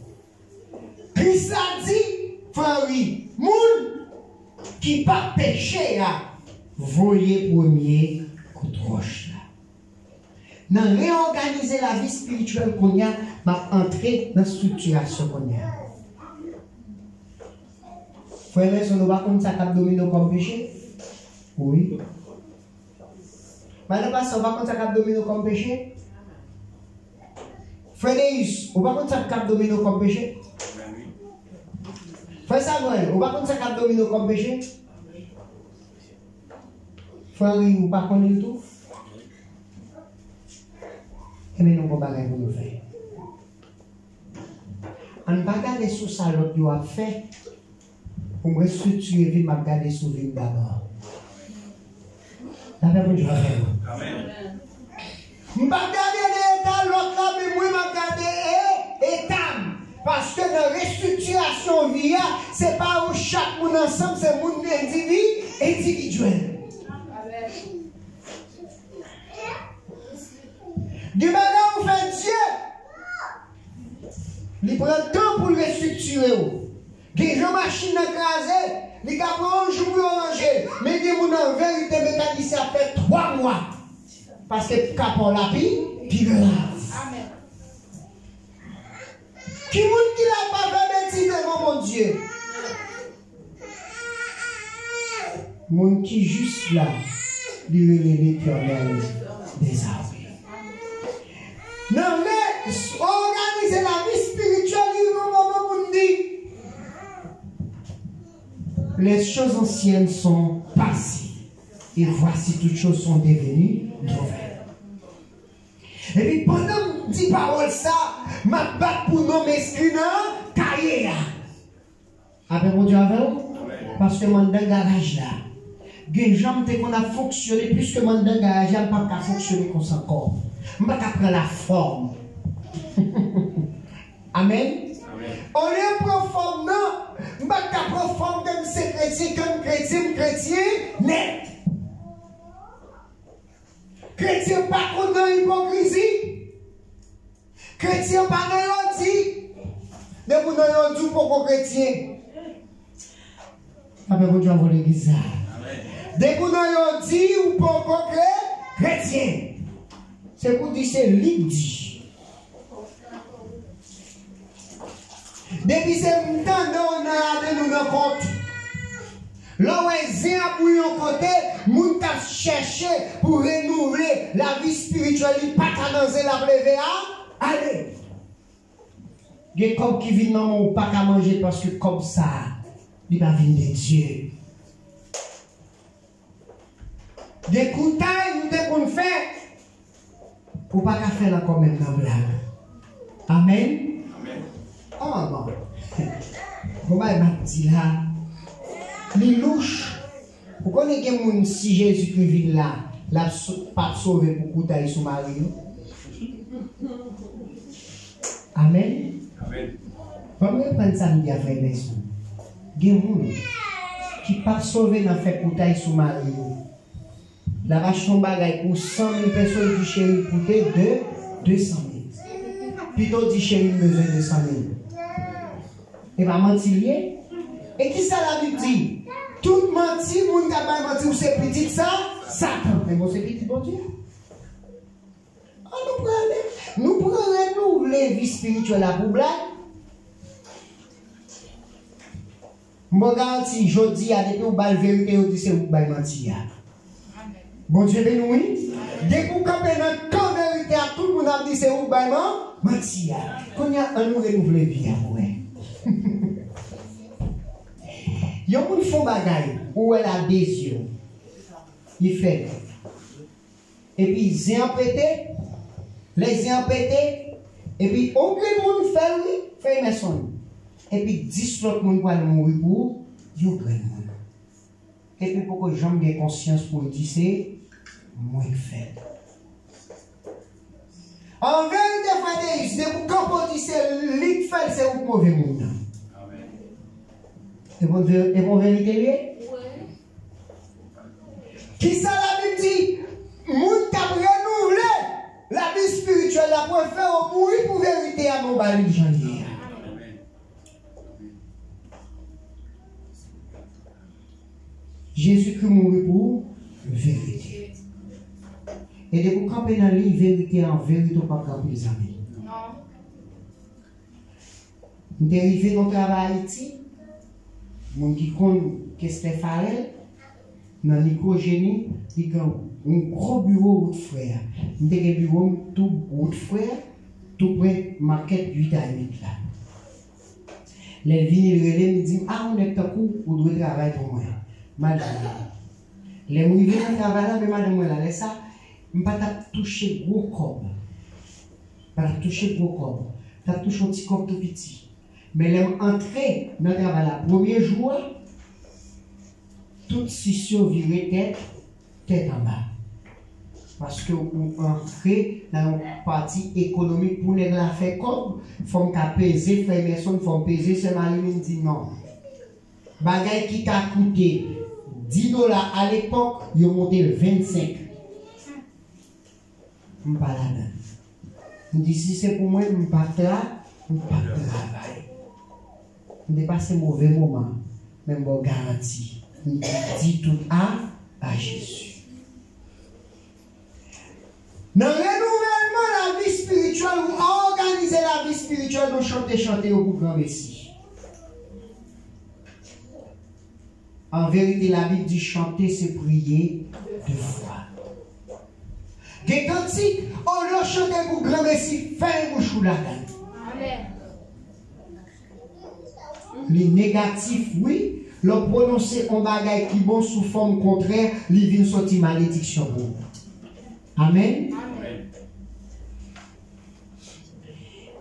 [SPEAKER 4] Christ a dit, frère, moun qui pas péché là. Voyez premier coup de roche là. Dans réorganiser la vie spirituelle qu'on y a, m'a entré dans la structuration qu'on y a. Frère, est-ce qu'on va comme ça cap domino comme péché? Oui. Madame Pastor, on va comme ça cap domino comme péché? Frère Deus, on va comme ça cap domino comme péché? Frère Samuel, on va comme ça cap domino comme péché? Frère, vous ne pas connaître tout? Et nous ne pouvons pas faire pour nous faire. On ne va pas regarder sur ça, l'autre a fait. Pour me restructurer, je vais regarder sur lui d'abord. La paix, je vais faire. Amen. Je ne vais pas regarder l'état, l'autre là, mais moi, je vais regarder l'état. Parce que dans la restructuration, ce n'est pas où chaque monde ensemble, c'est un monde individuel. Du moment où on fait Dieu, il prend le temps pour le restructurer. Des gens machines écrasées, les gars prennent un jour pour ranger. Mais des gens en vérité, mécanicien fait 3 mois. Parce que capon la vie, puis grave. Amen. Qui monde qui l'a pas fait bêtise devant mon Dieu? Monde qui juste là, lui l'Éternel des arbres. Non, mais organiser la vie spirituelle, il y a un moment où on dit les choses anciennes sont passées. Et voici toutes choses sont devenues nouvelles. Et puis pendant que je dis parole ça, je vais pour nommer screener, cahier. Après mon Dieu avec vous? Parce que mon garage là, les gens qu'on a fonctionné, puisque mon garage n'a pas fonctionné comme ça encore. Je ne vais pas prendre la forme. Amen. On est profond, non? Je ne vais pas prendre forme comme ces chrétiens, net. Chrétien pas contre l'hypocrisie. Chrétien pas dans l'ordi. De vous dans l'ordi pour chrétien. Après vous avez l'église. Dès que vous avez dit ou pour chrétien. C'est pour dire c'est l'idée. Depuis ce temps, on a nous dans compte. Là où est un bouillon côté, moun t'a cherché pour renouveler la vie spirituelle, pas qu'à danser la plève. Allez. Il y a comme qui vient dans mon pas qu'à manger parce que comme ça, il va venir de Dieu. Des coutailles, nous devons faire pour pas qu'à faire encore même dans blague. Amen. Amen. Oh non. Comment il m'a dit là? Les louches. Vous connaissez quelqu'un si Jésus-Christ vient là, l'a pas sauvé pour coutaille sous Marie? Amen. Amen. Comment prendre ça, nous dire frère Nelson? Il y a des gens qui ne pas sauvé dans fait coutaille sous Marie. La vache son bagage pour 100 000 personnes du chéri coûter de 200 000. Plutôt du chéri besoin de 100 000. Et va mentir. Et qui ça la Bible dit? Tout menti, moun ka pas menti ou c'est petit ça, Satan. Mais bon c'est petit bon Dieu. Nous prenons les vies spirituelles à pour blague. Mon garantie, je dis à des gens qui ont vérité, on dit c'est vous qui menti. Bon Dieu béni. Dès que vous campez dans la vérité, à tout le monde a dit c'est vous qui menti. Quand il y a un nous renouveler vie à vous. Il y a des gens qui font des choses où elle a des yeux. Il fait. Et puis, ils ont pété. Les ont pété. Et puis, aucun monde fait oui, fait une son. Et puis, 10 autres monde vont mourir pour you grand monde. Et puis, pour que j'aime bien conscience pour dire, c'est moi qui fais. En vérité, frère, c'est pour quand on dit c'est lui qui fait, c'est vous mauvais monde. Et bon vérité lié? Oui. Qui ça la Bible dit? Moun t'a renouvelé la vie spirituelle, la pour faire au mourir pour vérité à mon bali janvier. Jésus-Christ mourit pour vérité. Et de vous camper dans la vérité en vérité, pas camper les amis. Non. Nous sommes arrivés dans le travail à Haïti. Mon qui compte qu'est-ce que fait dans l'hypogénie, il y a un gros bureau de frère. Il y a un bureau tout de frère, tout près market 8 à 8 là. Les vignes me disent ah on est un coup pour doit travailler pour moi. Madame. Les mouillés dans travail là mais madame moi là ça, je pas toucher gros corps. Pas toucher gros corps. Tu as touché un petit corps tout petit. Mais les entrées dans le travail, le premier jour, toute scission virée tête en bas. Parce que vous entrez dans une partie économique pour les faire comme, il faut peser, frère Merson, il faut peser, c'est Marie-Mine dit non. Bagay qui t'a coûté $10 à l'époque, il a monté 25. Je ne pas là-dedans. Je dis si c'est pour moi, je ne pas là, je ne pas travailler. Je ne pas ce mauvais moment, même bon garantie. Je dis tout à Jésus. Dans le renouvellement de la vie spirituelle, vous organisez la vie spirituelle, nous chanter au grand Messie. En vérité, la Bible dit chanter, c'est prier de foi. Des cantiques, on l'a chanté pour grand Messie, fait un bouchou là-dedans. Les négatifs, oui, le prononcer un bagage qui bon sous forme contraire, il vient sortir malédiction pour vous. Amen.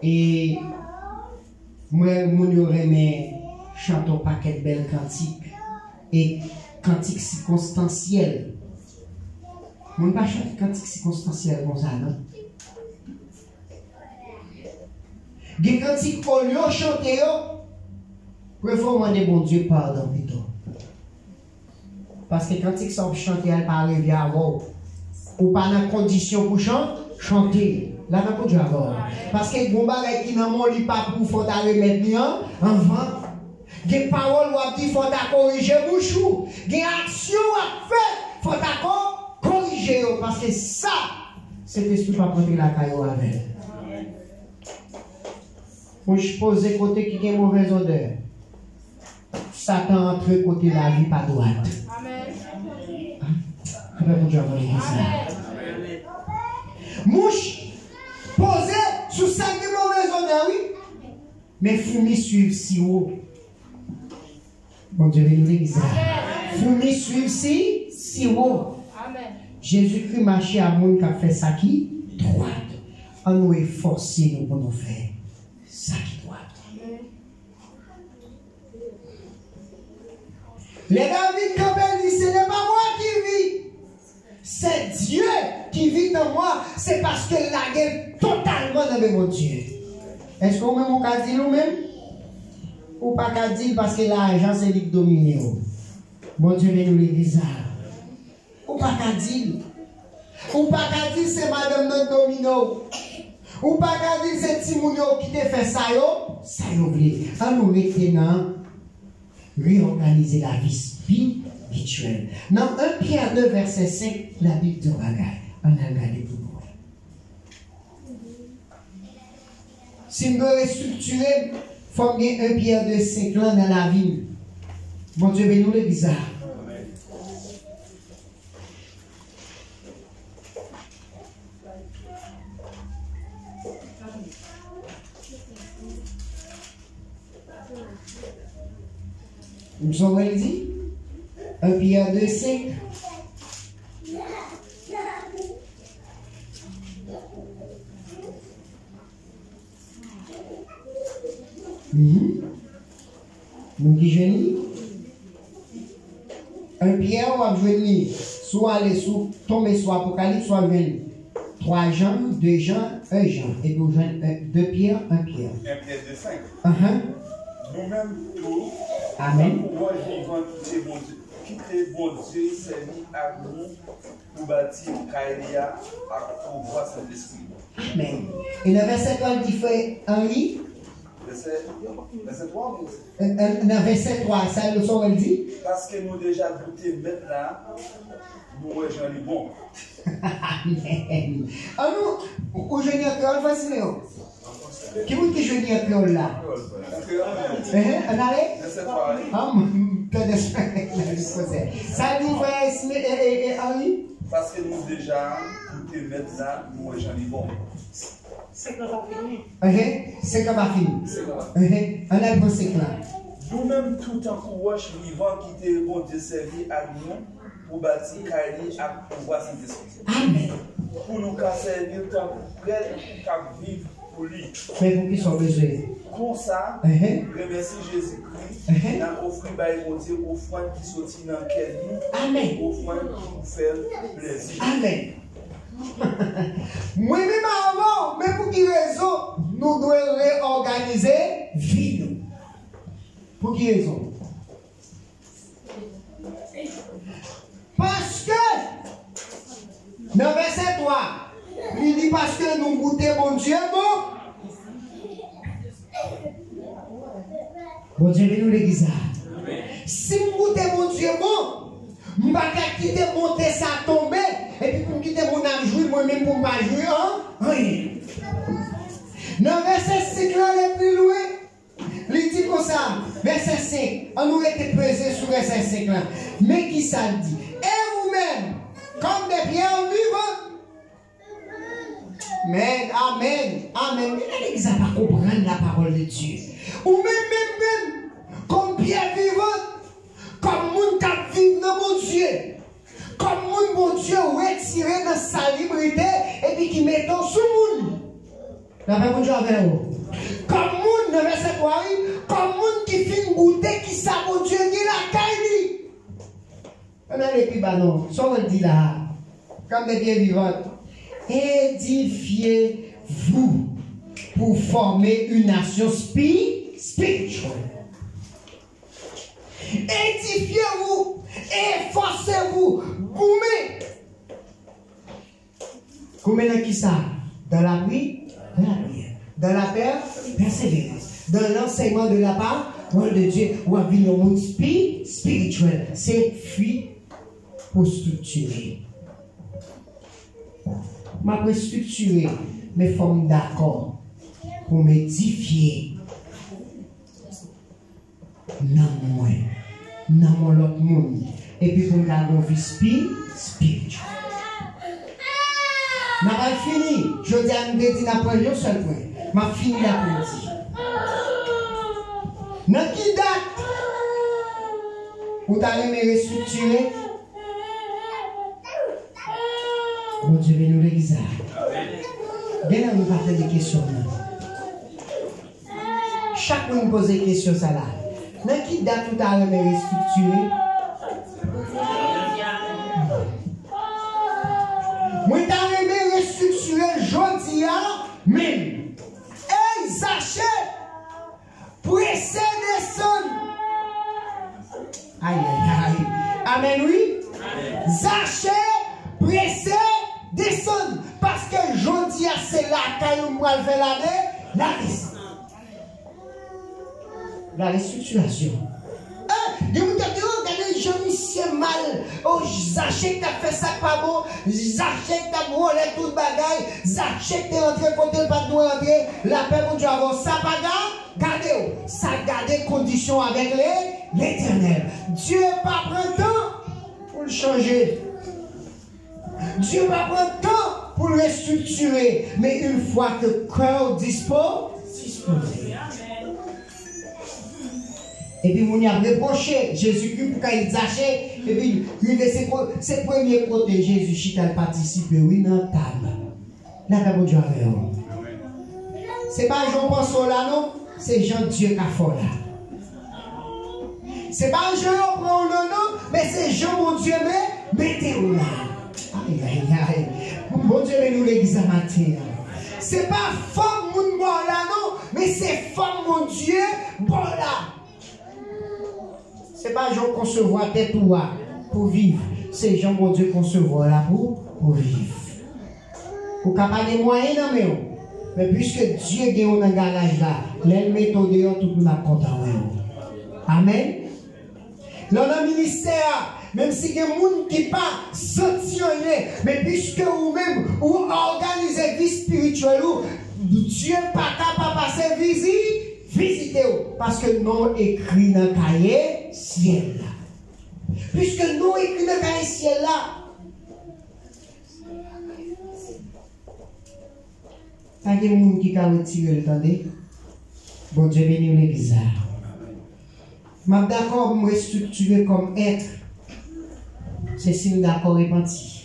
[SPEAKER 4] Et moi, mon aurait chanter un paquet de belles cantiques et cantiques circonstanciels. Mon pas chanter cantiques circonstanciels comme ça, non? Des cantiques pour lui chanter, préfère demander bon Dieu pardon plutôt. Parce que cantiques sont chanter, elle parle via avant. Ou pas dans condition pour chanter. Là, on peut avoir. Parce que les gens qui n'ont pas pour faut remettre en vent. Des paroles ou dit faut corriger bouchou. Des actions à faire faut corriger. Parce que ça, c'est l'esprit pas prendre la caillou avec. Moi, je pose côté qui a une mauvaise odeur. Satan entre côté la vie pas droite. Amen. Mouche posé sous 5 mauvaises odeurs, oui. Mais fourmis suivent si haut. Bon Dieu, nous l'église. Fourmis suivent si haut. Jésus-Christ marchait à monde qui a fait ça qui droite. On nous est forcé pour nous faire ça qui droite. Les David Campbell dit, ce n'est pas moi qui vis. C'est Dieu qui vit en moi. C'est parce que la guerre totalement dans mon Dieu. Est-ce qu'on même on dit nous-mêmes? Ou pas qu'à dire parce que l'argent c'est lui qui domine. Bon Dieu, nous l'église. Ou pas qu'à dire. Ou pas qu'à dire c'est madame notre domino. Ou pas qu'à dire c'est Timounio qui te fait ça yo. Ça y oublie. À nous maintenant réorganiser la vie spirituelle. Dans 1 Pierre 2, verset 5, la Bible de bagaille. On a regardé pour nous. Si nous devons restructurer, il faut qu'il y ait 1 Pierre 2, 5 là dans la vie. Bon Dieu, nous le bizarre. Nous avons dit 1 Pierre 2, 5. Nous qui jeune 1 Pierre ou à venir soit aller sous tomber soit Apocalypse soit venir 3 Jean, 2 Jean, 1 Jean et puis 2 Pierre, 1 Pierre.
[SPEAKER 5] 1 Pierre 2, 5. Nous-mêmes tous,
[SPEAKER 4] amen.
[SPEAKER 5] Moi, vivant quitter bon Dieu, servi à nous pour bâtir Kaelia pour voir cet esprit.
[SPEAKER 4] Amen. Et le verset 3 qui fait Henri.
[SPEAKER 5] Verset 3
[SPEAKER 4] le verset 3, ça le son elle dit.
[SPEAKER 5] Parce que nous déjà douté maintenant, nous rejoignons les bons.
[SPEAKER 4] Amen. Alors, nous, je n'ai pas facile. Qui vous dit que je n'ai pas là? On allait? Ça dit, frère Henri?
[SPEAKER 5] Parce que nous déjà douté maintenant, nous rejoignons les bons.
[SPEAKER 3] C'est qu'on va finir.
[SPEAKER 4] C'est qu'on va finir. On a le c'est là.
[SPEAKER 5] Nous-mêmes, tout en courage vivant, qui était bon Dieu servi à nous pour bâtir Kaeli à pouvoir Saint-Esprit.
[SPEAKER 4] Amen.
[SPEAKER 5] Pour nous servir tant près qu'à vivre pour lui.
[SPEAKER 4] Mais vous qui sont besoin.
[SPEAKER 5] Comme ça, remercie Jésus-Christ, dans offrir par mon Dieu, offrande qui sortit dans quel nous.
[SPEAKER 4] Amen.
[SPEAKER 5] Offrande qui nous fait plaisir.
[SPEAKER 4] Amen. Moi-même avant, mais pour quelle raison nous devons réorganiser vie nous? Pour quelle raison? Parce que dans verset 3, il dit parce que nous goûtons mon Dieu bon. Bon Dieu, nous l'église. Si nous goûtons mon Dieu bon, nous ne pouvons pas quitter monter ça tomber. Et puis pour quitter mon âme jouer, moi-même pour ne pas jouer, rien. Dans verset 5, là, le plus loin, il dit comme ça, verset 5, on nous était pesé sur verset 5 là. Mais qui ça dit? Et vous-même, comme des pierres vivantes. Amen, amen, amen. Mais l'église n'a pas comprendre la parole de Dieu. Ou même, comme pierre vivante. Dieu. Comme moun bon Dieu retiré dans sa liberté et puis qui met sous moun. La paix bon Dieu avec vous. Comme moun, dans verset 3, comme moun qui fin goûter qui sa bon Dieu ni la caille. On a les plus non. Ça on dit là. Comme des bien vivantes. Édifiez-vous pour former une nation spirituelle. Édifiez-vous, efforcez-vous, goumez. Goumez dans qui ça? Dans la prière, dans la persévérance, dans l'enseignement de la parole de Dieu, ou à vivre un monde spirituel. C'est fruit pour structurer. Ma pour structurer mes formes d'accord pour m'édifier. Non, moi, non, mon l'autre monde. Et puis pour me garder une vie spirituelle. Je n'ai pas fini. Je dis à nous dire un seul point. Je vais finir l'après-midi. Dans qui date vous allez me restructurer? Bon Dieu, nous l'église. Bien, nous parler des questions. Chacun nous pose des questions. Ça là. Dans qui date vous allez me restructurer? Moi, t'as aimé restructurer Jodia, même. Hey, Zaché, pressé descendre. Aïe, aïe, aïe. Amen, oui. Zaché, pressé descendre. Parce que Jodia, c'est là quand moi je vais la restructuration. De vous dire, regardez, je me suis mal. Oh, Zaché, t'as fait ça pas bon. Zaché, t'as brûlé tout le bagaille. Zaché, t'es rentré côté le pas de rentrer. La paix, mon Dieu, avant ça, pas gardez, ça garder condition avec l'Éternel. Dieu pas prendre temps pour le changer. Dieu va prendre temps pour le restructurer. Mais une fois que le cœur disposé. Et puis, on y a reproché Jésus-Christ pour qu'il Zaché. Et puis, c'est le premier côté Jésus qui a participé, oui, dans la table. Là, c'est bon Dieu avec vous. Ce n'est pas Jean François là, non? C'est Jean-Dieu qui a fait là. Ce n'est pas Jean qui prend le nom, mais c'est Jean, mon Dieu, mais mettez-vous là. Aïe, aïe, aïe. Mon Dieu, mais nous l'église à matin. Ce n'est pas femme, mon bon là, non, mais c'est femme, mon Dieu, bon là. Ce n'est pas Jean concevoir tête ou pour vivre. C'est Jean, mon Dieu, concevoir là pour vivre. Vous n'avez pas de moyens, non, mais puisque Dieu est dans le garage là, les méthodes dehors, tout le monde est content. Amen. Dans le ministère, même si il y a des gens qui ne sont pas sanctionnés, mais puisque vous-même, vous organisez vie spirituelle, Dieu n'est pas capable de passer visitez-vous. Parce que nous écrit dans le cahier ciel là. Puisque nous écrit dans le cahier ciel là, il y a des gens qui ont retiré le temps. Bon Dieu béni l'église. Je suis d'accord pour me restructurer comme être. C'est si nous d'accord repenti.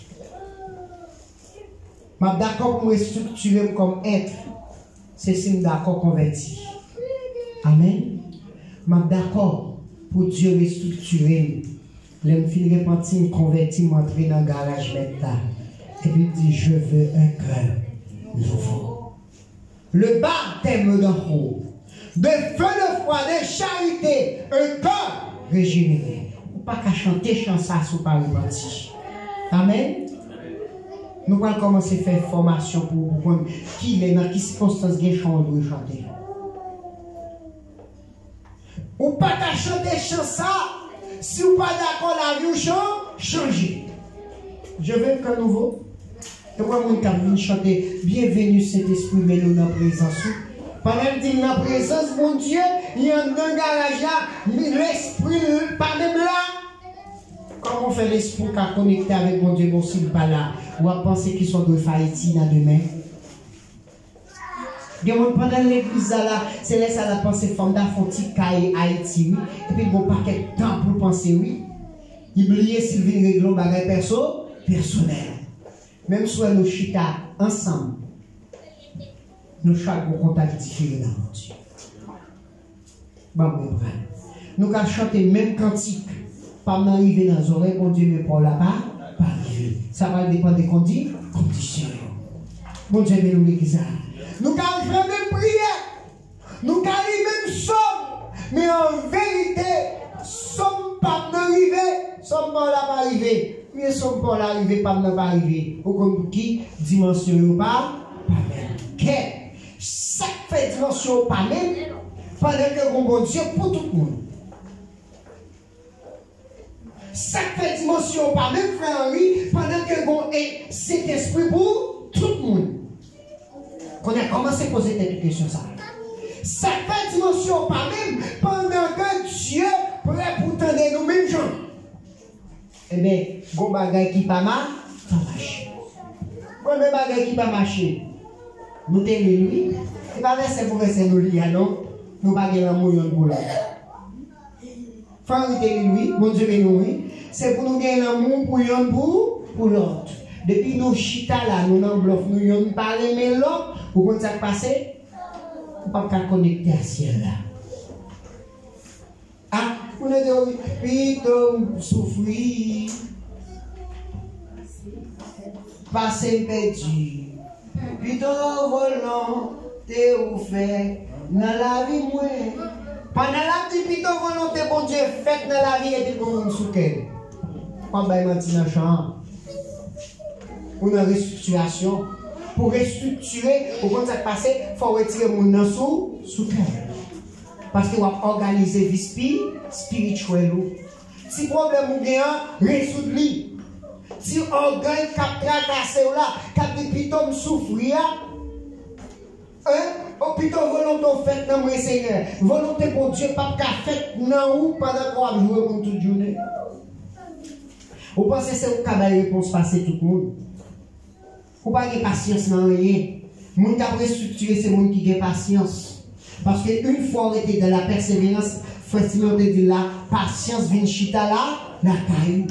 [SPEAKER 4] Je suis d'accord pour me restructurer comme être. C'est si nous d'accord converti. Amen. Je suis d'accord pour Dieu restructurer. Je me suis repenti, me converti, m'entrer dans le garage maintenant. Et puis dit, je veux un cœur nouveau. Le baptême d'en haut, de feu de foi, de charité, un cœur régénéré. Ou pas qu'à chanter chanson sous pas repenti. Amen. Nous allons commencer à faire formation pour comprendre qui est dans quelles circonstances il doit chanter. Ou pas qu'à chanter chanson si vous pas d'accord la vie changer. Je veux un cœur nouveau. Et moi, mon cœur vient chanter bienvenue Saint-Esprit, mais nous dans la présence. Pendant que dans la présence, mon Dieu, il y a un garage là, l'esprit pas même là. Comment on fait l'esprit qui a connecté avec mon Dieu, bon, s'il n'est pas là, ou à penser qu'ils sont de Haïti là demain. Pendant l'église là, c'est là ça la pensée femme d'Afonti Haïti, oui. Et puis bon paquet de temps pour penser, oui. oublier Sylvie réglons bagay personnel. Même si nous chita ensemble, nous chaque contact différent dans Dieu. Bon, nous allons chanter même cantique, pas m'arriver dans les oreilles, bon Dieu, mais pour là-bas, pas arriver. Ça va dépendre des conditions. Bon Dieu, nous l'église. Nous allons faire même prière, nous allons même somme, mais en vérité, somme pas arriver, somme pas là pas arriver. Mais somme pas là arriver, pas arriver. Au compte qui, dimension pas même. Quel? Ça fait dimension pas même, pendant que bon Dieu pour tout le monde. Ça fait dimension pas même, frère Henri, pendant que bon cet esprit pour tout le monde. Qu'on a commencé à poser des questions ça. Ça fait dimension pas même, pendant que Dieu prêt pour tendre nous mêmes gens. Eh bien, bon bagay qui pas marché. Bon bagay qui pas marché. Nous t'es lui, c'est pas verset pour verset nous lire non. Nous pas gagner l'amour pour l'autre. Frère lui, mon Dieu nous c'est pour nous gagner l'amour pour l'autre. Depuis nous chita là, nous n'enveloppe nous yon parler mais l'autre, pour qu'on ça passer, on pas connecter à ciel là. Ah, on a dit plutôt souffrir. Passer perdu. Plutôt volonté ou fait dans la vie moi. Pendant la petite plutôt volonté bon Dieu fait dans la vie et tout le monde sous quel. On va mentir dans champ. Pour une restructuration. Pour restructurer, pour quand ça passe, il faut retirer mon nom sous cœur. Parce qu'il va organiser vie spirituelle. Si problème ou bien, résoudre-le. Si organe cap tracassé là, cap de piton souffrir, plutôt volonté faite dans mon Seigneur. Volonté pour Dieu, pas qu'à fait dans ou pendant 3 jours pour toute journée. Vous pensez que c'est une cabane réponse passer tout le monde? Vous n'avez pas de patience dans rien. Les gens qui ont restructuré, c'est les gens qui ont patience. Parce qu'une fois on était dans la persévérance, frère Simon te dit la patience vient chita là, la caillou.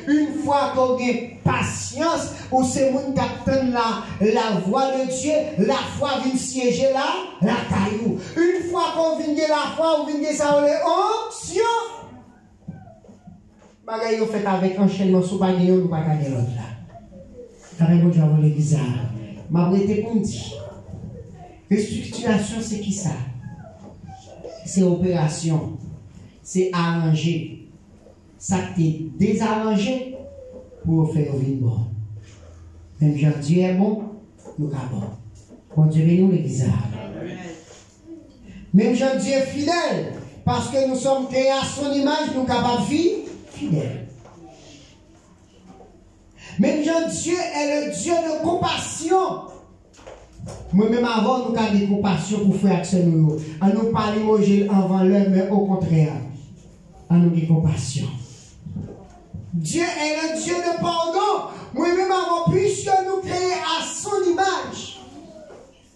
[SPEAKER 4] Une fois qu'on a patience, ou c'est les gens qui attendent la voix de Dieu, la foi vient siéger là, la caillou. Une fois qu'on vient de la foi, on vient de ça, on est onction. Bagaille on fait avec enchaînement, sous bagaille on ne pas gagner l'autre là. Car bon Dieu a bizarre. Ma été pour dire. Restructuration, c'est qui ça? C'est opération. C'est arranger. Ça t'est désarrangé pour faire une bonne. Même Jean Dieu est bon, nous sommes bon. Bon Dieu bénit les bizarres. Même Jean Dieu est fidèle. Parce que nous sommes créés à son image, nous sommes capables de vivre fidèles. Même Dieu est le Dieu de compassion. Moi-même avant, nous avons des compassion pour faire action. On nous parle d'évangile avant l'heure, mais au contraire, on nous dit compassion. Dieu est le Dieu de pardon. Moi-même avant, puisque nous créés à son image,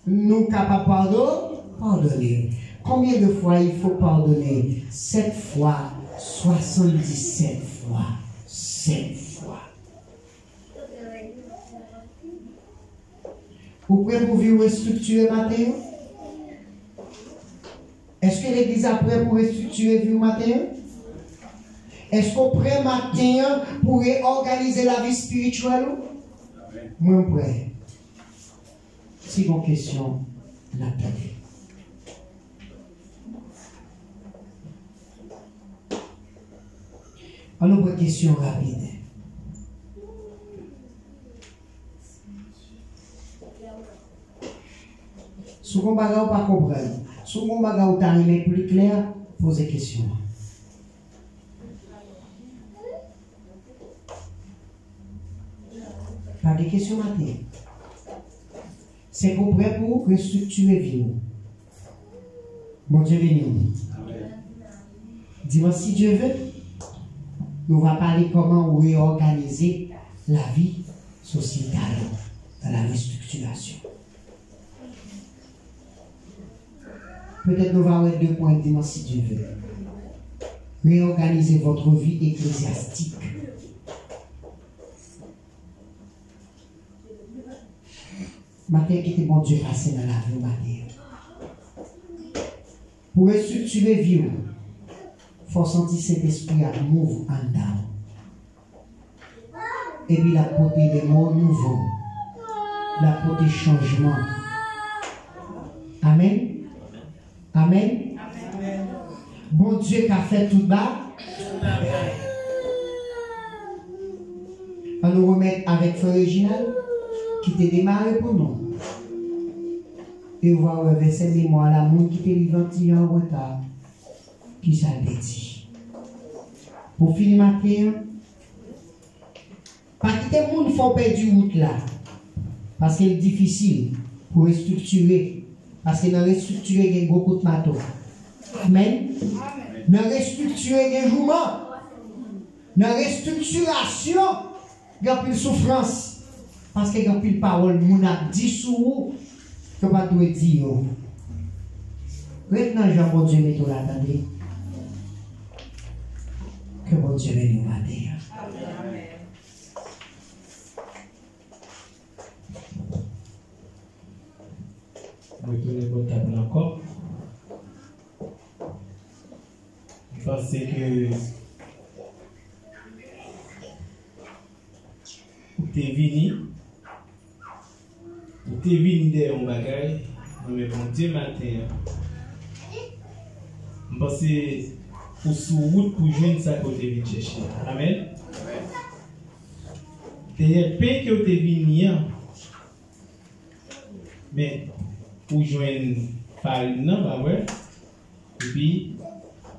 [SPEAKER 4] nous sommes capables de pardonner. Combien de fois il faut pardonner? 7 fois, 77 fois, 7 fois. Vous pouvez pour vivre restructurer matin? Est-ce que l'église est prête pour restructurer vivre matin? Est-ce qu'on est prêt matin pour organiser la vie spirituelle? Moi, je suis prêt. Si vos questions, la tête. Alors, une question rapide. Si vous ne pouvez pas comprendre, si vous ne pouvez pas arriver plus clair, posez question. Pas de questions maintenant. C'est pour prêt pour restructurer vie. Bon Dieu béni. Dis-moi si Dieu veut, nous allons parler comment réorganiser la vie sociétale dans la restructuration. Peut-être nous allons avoir 2 points, dis-moi si Dieu veut. Réorganisez votre vie ecclésiastique. Matin qui était bon Dieu passé dans la vie matin. Pour restructurer la vie, il faut sentir cet esprit à move and down. Et puis la porter des mots nouveaux. La porter changement. Amen. Amen. Amen. Bon Dieu qui a fait tout bas. On nous remet avec Frère Réginal qui t'a démarré pour nous. Et on va reverser mémoire la monde qui t'a livré en retard. Qui ça dit. Pour finir matin, pas quitter le monde faut perdre du route là. Parce que c'est difficile pour restructurer. Parce que dans restructurer, il y a beaucoup de matos. Amen. Dans restructurer, il y a des jouements. Dans restructuration, il y a plus de souffrance. Parce qu'il y a plus de paroles. Mon a dit sur vous, que pas tout dire. Maintenant, Jean, bon Dieu, mettez l'attendez. Que bon Dieu nous matin. Amen.
[SPEAKER 2] Retournez votre table encore. Je pense que tu es venu derrière un bagage, mais bon Dieu matin. Je pense que pour sous route pour joindre ça que tu es venu chercher. Amen. Derrière pain que tu es venu, mais pour joindre farine, bah ouais. Et puis,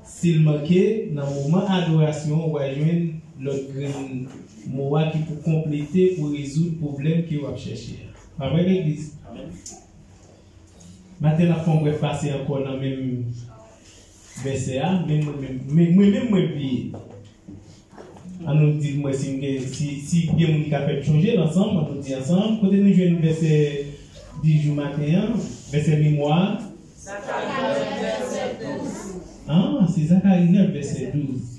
[SPEAKER 2] s'il manquait, dans le moment d'adoration, on va joindre l'autre grain moa qui peut compléter pour résoudre le problème que vous avez cherché. Amen, l'église. Maintenant, on va passer encore dans le même verset, moi-même, moi, puis, on nous dit, moi, si bien on capable changer l'ensemble, on nous dit ensemble, quand nous jouons le verset 10 jours matin, verset mémoire. Ah, c'est Zacharie 9, verset 12.